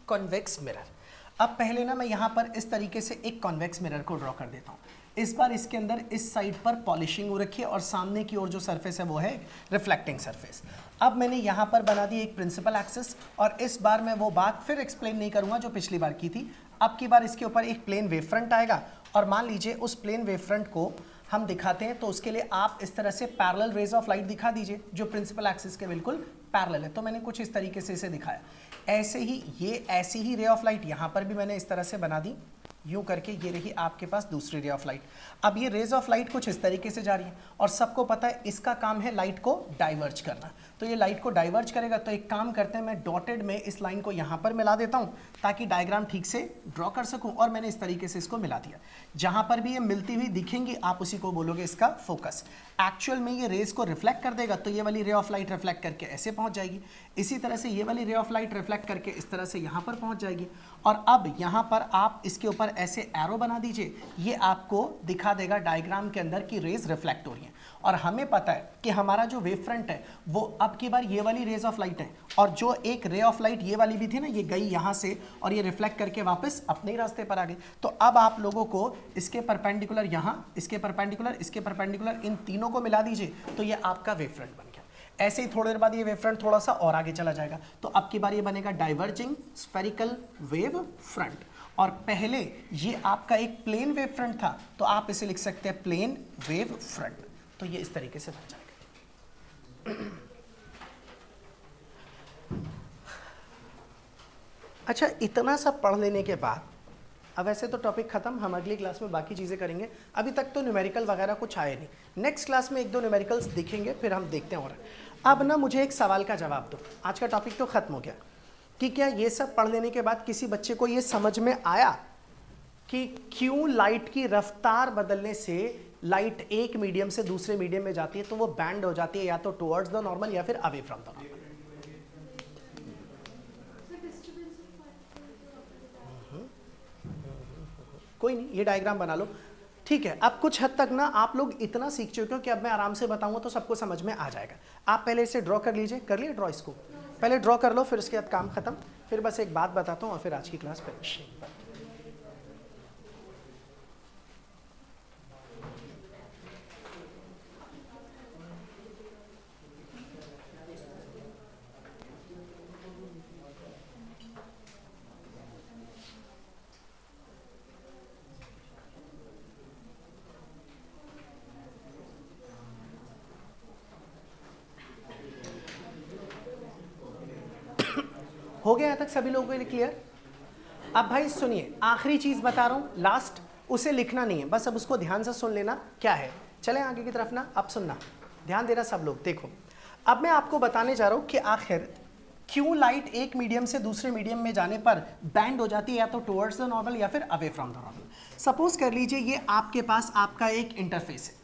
convex mirror. अब पहले ना मैं यहाँ पर इस तरीके से एक कॉन्वेक्स मिरर को ड्रॉ कर देता हूँ। इस बार इसके अंदर इस साइड पर पॉलिशिंग हो रखी है और सामने की ओर जो सरफेस है वो है रिफ्लेक्टिंग सरफेस। अब मैंने यहाँ पर बना दी एक प्रिंसिपल एक्सिस, और इस बार मैं वो बात फिर एक्सप्लेन नहीं करूँगा जो पिछली बार की थी। अब की बार इसके ऊपर एक प्लेन वेव फ्रंट आएगा, और मान लीजिए उस प्लेन वेव फ्रंट को हम दिखाते हैं, तो उसके लिए आप इस तरह से पैरेलल रेज ऑफ लाइट दिखा दीजिए जो प्रिंसिपल एक्सिस के बिल्कुल पैरेलल है। तो मैंने कुछ इस तरीके से इसे दिखाया। ऐसे ही ये ऐसी ही रे ऑफ लाइट यहाँ पर भी मैंने इस तरह से बना दी, यूं करके ये रही आपके पास दूसरी रे ऑफ लाइट। अब ये रेज ऑफ लाइट कुछ इस तरीके से जा रही है, और सबको पता है इसका काम है लाइट को डाइवर्ज करना। तो ये लाइट को डाइवर्ज करेगा, तो एक काम करते हैं, मैं डॉटेड में इस लाइन को यहाँ पर मिला देता हूँ ताकि डायग्राम ठीक से ड्रॉ कर सकूँ। और मैंने इस तरीके से इसको मिला दिया। जहाँ पर भी ये मिलती हुई दिखेंगी आप उसी को बोलोगे इसका फोकस। एक्चुअल में ये रेज को रिफ्लेक्ट कर देगा, तो ये वाली रे ऑफ लाइट रिफ्लेक्ट करके ऐसे पहुँच जाएगी। इसी तरह से ये वाली रे ऑफ लाइट रिफ्लेक्ट करके इस तरह से यहाँ पर पहुँच जाएगी। और अब यहाँ पर आप इसके ऊपर ऐसे एरो बना दीजिए, ये आपको दिखा देगा डायग्राम के अंदर कि रेज रिफ्लेक्ट हो रही है। और हमें पता है कि हमारा जो वेव फ्रंट है वो अब की बार ये वाली रेज ऑफ लाइट है, और जो एक रे ऑफ लाइट ये वाली भी थी ना, ये गई यहाँ से और ये रिफ्लेक्ट करके वापस अपने ही रास्ते पर आ गई। तो अब आप लोगों को इसके परपेंडिकुलर यहाँ, इसके परपेंडिकुलर, इसके परपेंडिकुलर, इन तीनों को मिला दीजिए, तो ये आपका वेव फ्रंट बन गया। ऐसे ही थोड़ी देर बाद ये वेव फ्रंट थोड़ा सा और आगे चला जाएगा, तो अब की बार ये बनेगा डाइवर्जिंग स्फेरिकल वेव फ्रंट। और पहले ये आपका एक प्लेन वेव फ्रंट था, तो आप इसे लिख सकते हैं प्लेन वेव फ्रंट। तो ये इस तरीके से बन जाएगा। अच्छा, इतना सब पढ़ लेने के बाद अब वैसे तो टॉपिक खत्म, हम अगली क्लास में बाकी चीज़ें करेंगे। अभी तक तो न्यूमेरिकल वगैरह कुछ आए नहीं, नेक्स्ट क्लास में एक दो न्यूमेरिकल्स दिखेंगे, फिर हम देखते हैं। और अब ना मुझे एक सवाल का जवाब दो, आज का टॉपिक तो खत्म हो गया, कि क्या ये सब पढ़ लेने के बाद किसी बच्चे को ये समझ में आया कि क्यों लाइट की रफ्तार बदलने से लाइट एक मीडियम से दूसरे मीडियम में जाती है तो वो बैंड हो जाती है, या तो टुवर्ड्स द नॉर्मल या फिर अवे फ्रॉम द नॉर्मल। कोई नहीं, ये डायग्राम बना लो, ठीक है। अब कुछ हद तक ना आप लोग इतना सीख चुके हो कि अब मैं आराम से बताऊंगा तो सबको समझ में आ जाएगा। आप पहले इसे ड्रॉ कर लीजिए, कर लिया ड्रॉ, इसको पहले ड्रॉ कर लो, फिर उसके बाद काम खत्म। फिर बस एक बात बताता हूँ और फिर आज की क्लास फिनिश। हो गया यहाँ तक सभी लोगों के लिए क्लियर? अब भाई सुनिए, आखिरी चीज बता रहा हूँ, लास्ट, उसे लिखना नहीं है, बस अब उसको ध्यान से सुन लेना क्या है। चले आगे की तरफ ना, अब सुनना, ध्यान देना सब लोग। देखो, अब मैं आपको बताने जा रहा हूँ कि आखिर क्यों लाइट एक मीडियम से दूसरे मीडियम में जाने पर बैंड हो जाती है, या तो टुवर्ड्स द नॉर्मल या फिर away from the normal. Suppose कर लीजिए ये आपके पास आपका एक इंटरफेस है,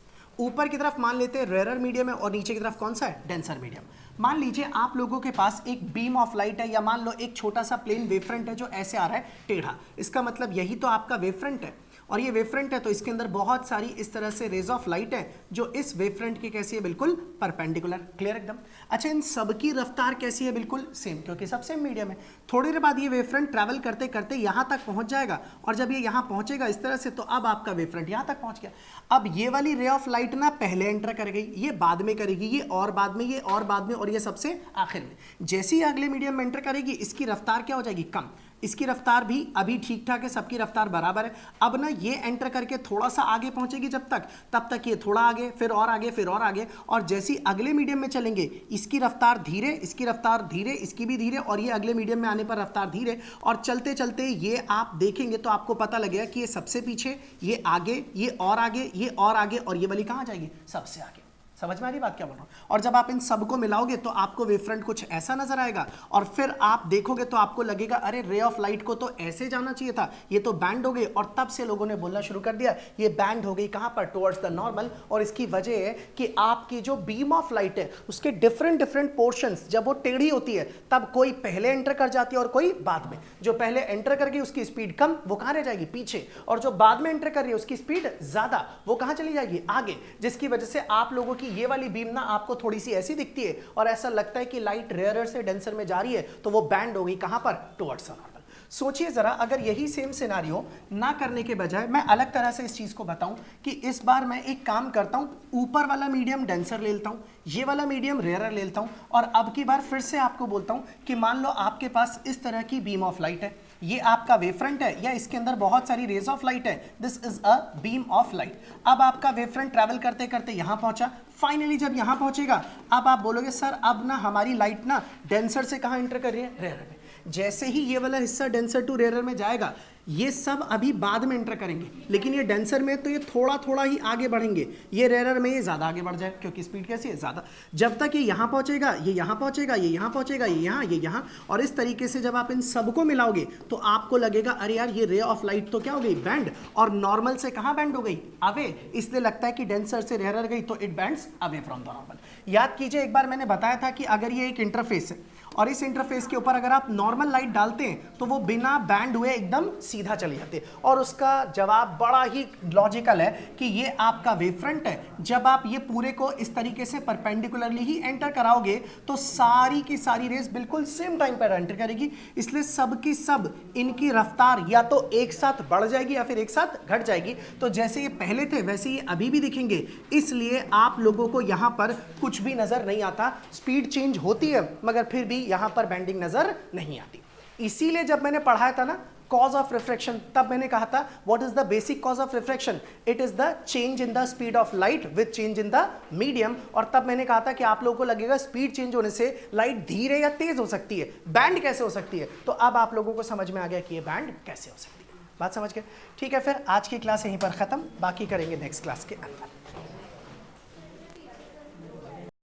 ऊपर की तरफ मान लेते हैं रेयर मीडियम है और नीचे की तरफ कौन सा है, डेंसर मीडियम। मान लीजिए आप लोगों के पास एक बीम ऑफ लाइट है, या मान लो एक छोटा सा प्लेन वेव फ्रंट है जो ऐसे आ रहा है टेढ़ा, इसका मतलब यही तो आपका वेव फ्रंट है। और ये वेव फ्रंट है तो इसके अंदर बहुत सारी इस तरह से रेज ऑफ लाइट है जो इस वेव फ्रंट की कैसी है, बिल्कुल परपेंडिकुलर। क्लियर एकदम? अच्छा, इन सब की रफ्तार कैसी है, बिल्कुल सेम, क्योंकि सब सेम मीडियम है। थोड़ी देर बाद ये वेव फ्रंट ट्रैवल करते करते यहाँ तक पहुँच जाएगा, और जब ये यहाँ पहुँचेगा इस तरह से, तो अब आपका वेव फ्रंट यहाँ तक पहुँच गया। अब ये वाली रे ऑफ लाइट ना पहले एंटर कर गई, ये बाद में करेगी, ये और बाद में, ये और बाद में, और ये सबसे आखिर में। जैसे ही अगले मीडियम में एंटर करेगी, इसकी रफ्तार क्या हो जाएगी, कम। इसकी रफ्तार भी अभी ठीक ठाक है, सबकी रफ्तार बराबर है। अब ना ये एंटर करके थोड़ा सा आगे पहुंचेगी जब तक, तब तक ये थोड़ा आगे, फिर और आगे, फिर और आगे, और जैसी अगले मीडियम में चलेंगे इसकी रफ्तार धीरे, इसकी रफ्तार धीरे, इसकी भी धीरे, और ये अगले मीडियम में आने पर रफ्तार धीरे, और चलते चलते ये आप देखेंगे तो आपको पता लगेगा कि ये सबसे पीछे, ये आगे, ये और आगे, ये और आगे, और ये वाली कहाँ जाएगी, सबसे आगे। समझ में आ रही बात क्या बोल रहा हूँ? और जब आप इन सबको मिलाओगे तो आपको वेवफ्रंट कुछ ऐसा नजर आएगा, और फिर आप देखोगे तो आपको लगेगा अरे रे ऑफ लाइट को तो ऐसे जाना चाहिए था, ये तो बैंड हो गई। और तब से लोगों ने बोलना शुरू कर दिया ये बैंड हो गई कहां पर, टुवर्ड्स द नॉर्मल। और इसकी वजह है कि आपकी जो बीम ऑफ लाइट है उसके डिफरेंट डिफरेंट पोर्शंस जब वो टेढ़ी होती है तब कोई पहले एंटर कर जाती है और कोई बाद में। जो पहले एंटर कर गई उसकी स्पीड कम, वो कहां रह जाएगी, पीछे। और जो बाद में एंटर कर रही है उसकी स्पीड ज्यादा, वो कहां चली जाएगी, आगे। जिसकी वजह से आप लोगों की ये वाली बीम ना आपको थोड़ी सी ऐसी दिखती है और ऐसा लगता है कि लाइट रेयरर से डेंसर में जा रही है, तो वो बैंड हो गई कहां पर, टुवर्ड्स द नॉर्मल। सोचिए जरा, अगर यही सेम सिनारियो ना करने के बजाय मैं अलग तरह से इस चीज को बताऊं कि इस बार मैं एक काम करता हूं, ऊपर वाला मीडियम डेंसर ले लेता हूं, ये वाला मीडियम रेयरर ले लेता हूं, और अब की बार फिर से आपको बोलता हूं कि मान लो आपके पास इस तरह की बीम ऑफ लाइट है, ये आपका वेवफ्रंट है या इसके अंदर बहुत सारी रेज ऑफ लाइट है, this is a beam of light. अब आपका वेवफ्रंट ट्रैवल करते करते यहां पहुंचा, फाइनली जब यहां पहुंचेगा अब आप बोलोगे सर अब ना हमारी लाइट ना डेंसर से कहां एंटर कर रही है, रेयरर में। जैसे ही ये वाला हिस्सा डेंसर टू रेयरर में जाएगा, ये सब अभी बाद में एंटर करेंगे, लेकिन ये डेंसर में तो ये थोड़ा थोड़ा ही आगे बढ़ेंगे, ये रेयरर में ये ज़्यादा आगे बढ़ जाए क्योंकि स्पीड कैसी है, ज़्यादा। जब तक ये यहाँ पहुँचेगा, ये यहाँ पहुँचेगा, ये यहाँ पहुँचेगा, ये यहाँ, और इस तरीके से जब आप इन सबको मिलाओगे तो आपको लगेगा अरे यार ये रे ऑफ लाइट तो क्या हो गई, बैंड। और नॉर्मल से कहाँ बैंड हो गई, अवे। इसलिए लगता है कि डेंसर से रेयरर गई तो it bands away from the normal. याद कीजिए एक बार मैंने बताया था कि अगर ये एक इंटरफेस है और इस इंटरफेस के ऊपर अगर आप नॉर्मल लाइट डालते हैं तो वो बिना बैंड हुए एकदम सीधा चली जाती है। और उसका जवाब बड़ा ही लॉजिकल है कि ये आपका वेवफ्रंट है, जब आप ये पूरे को इस तरीके से परपेंडिकुलरली ही एंटर कराओगे तो सारी की सारी रेस बिल्कुल सेम टाइम पर एंटर करेगी, इसलिए सब की सब इनकी रफ्तार या तो एक साथ बढ़ जाएगी या फिर एक साथ घट जाएगी। तो जैसे ये पहले थे वैसे ये अभी भी दिखेंगे, इसलिए आप लोगों को यहां पर कुछ भी नजर नहीं आता। स्पीड चेंज होती है मगर फिर भी यहां पर बेंडिंग नजर नहीं आती। इसीलिए जब मैंने पढ़ाया था ना कॉज ऑफ रिफ्रैक्शन, तब मैंने कहा था what is the basic cause of refraction, it is the change in the speed of light with change in the medium. और तब मैंने कहा था कि आप लोगों को लगेगा स्पीड चेंज होने से लाइट धीरे या तेज हो सकती है, बैंड कैसे हो सकती है। तो अब आप लोगों को समझ में आ गया कि ये बैंड कैसे हो सकती है। बात समझ गए? ठीक है, फिर आज की क्लास यहीं पर खत्म, बाकी करेंगे नेक्स्ट क्लास के अंदर।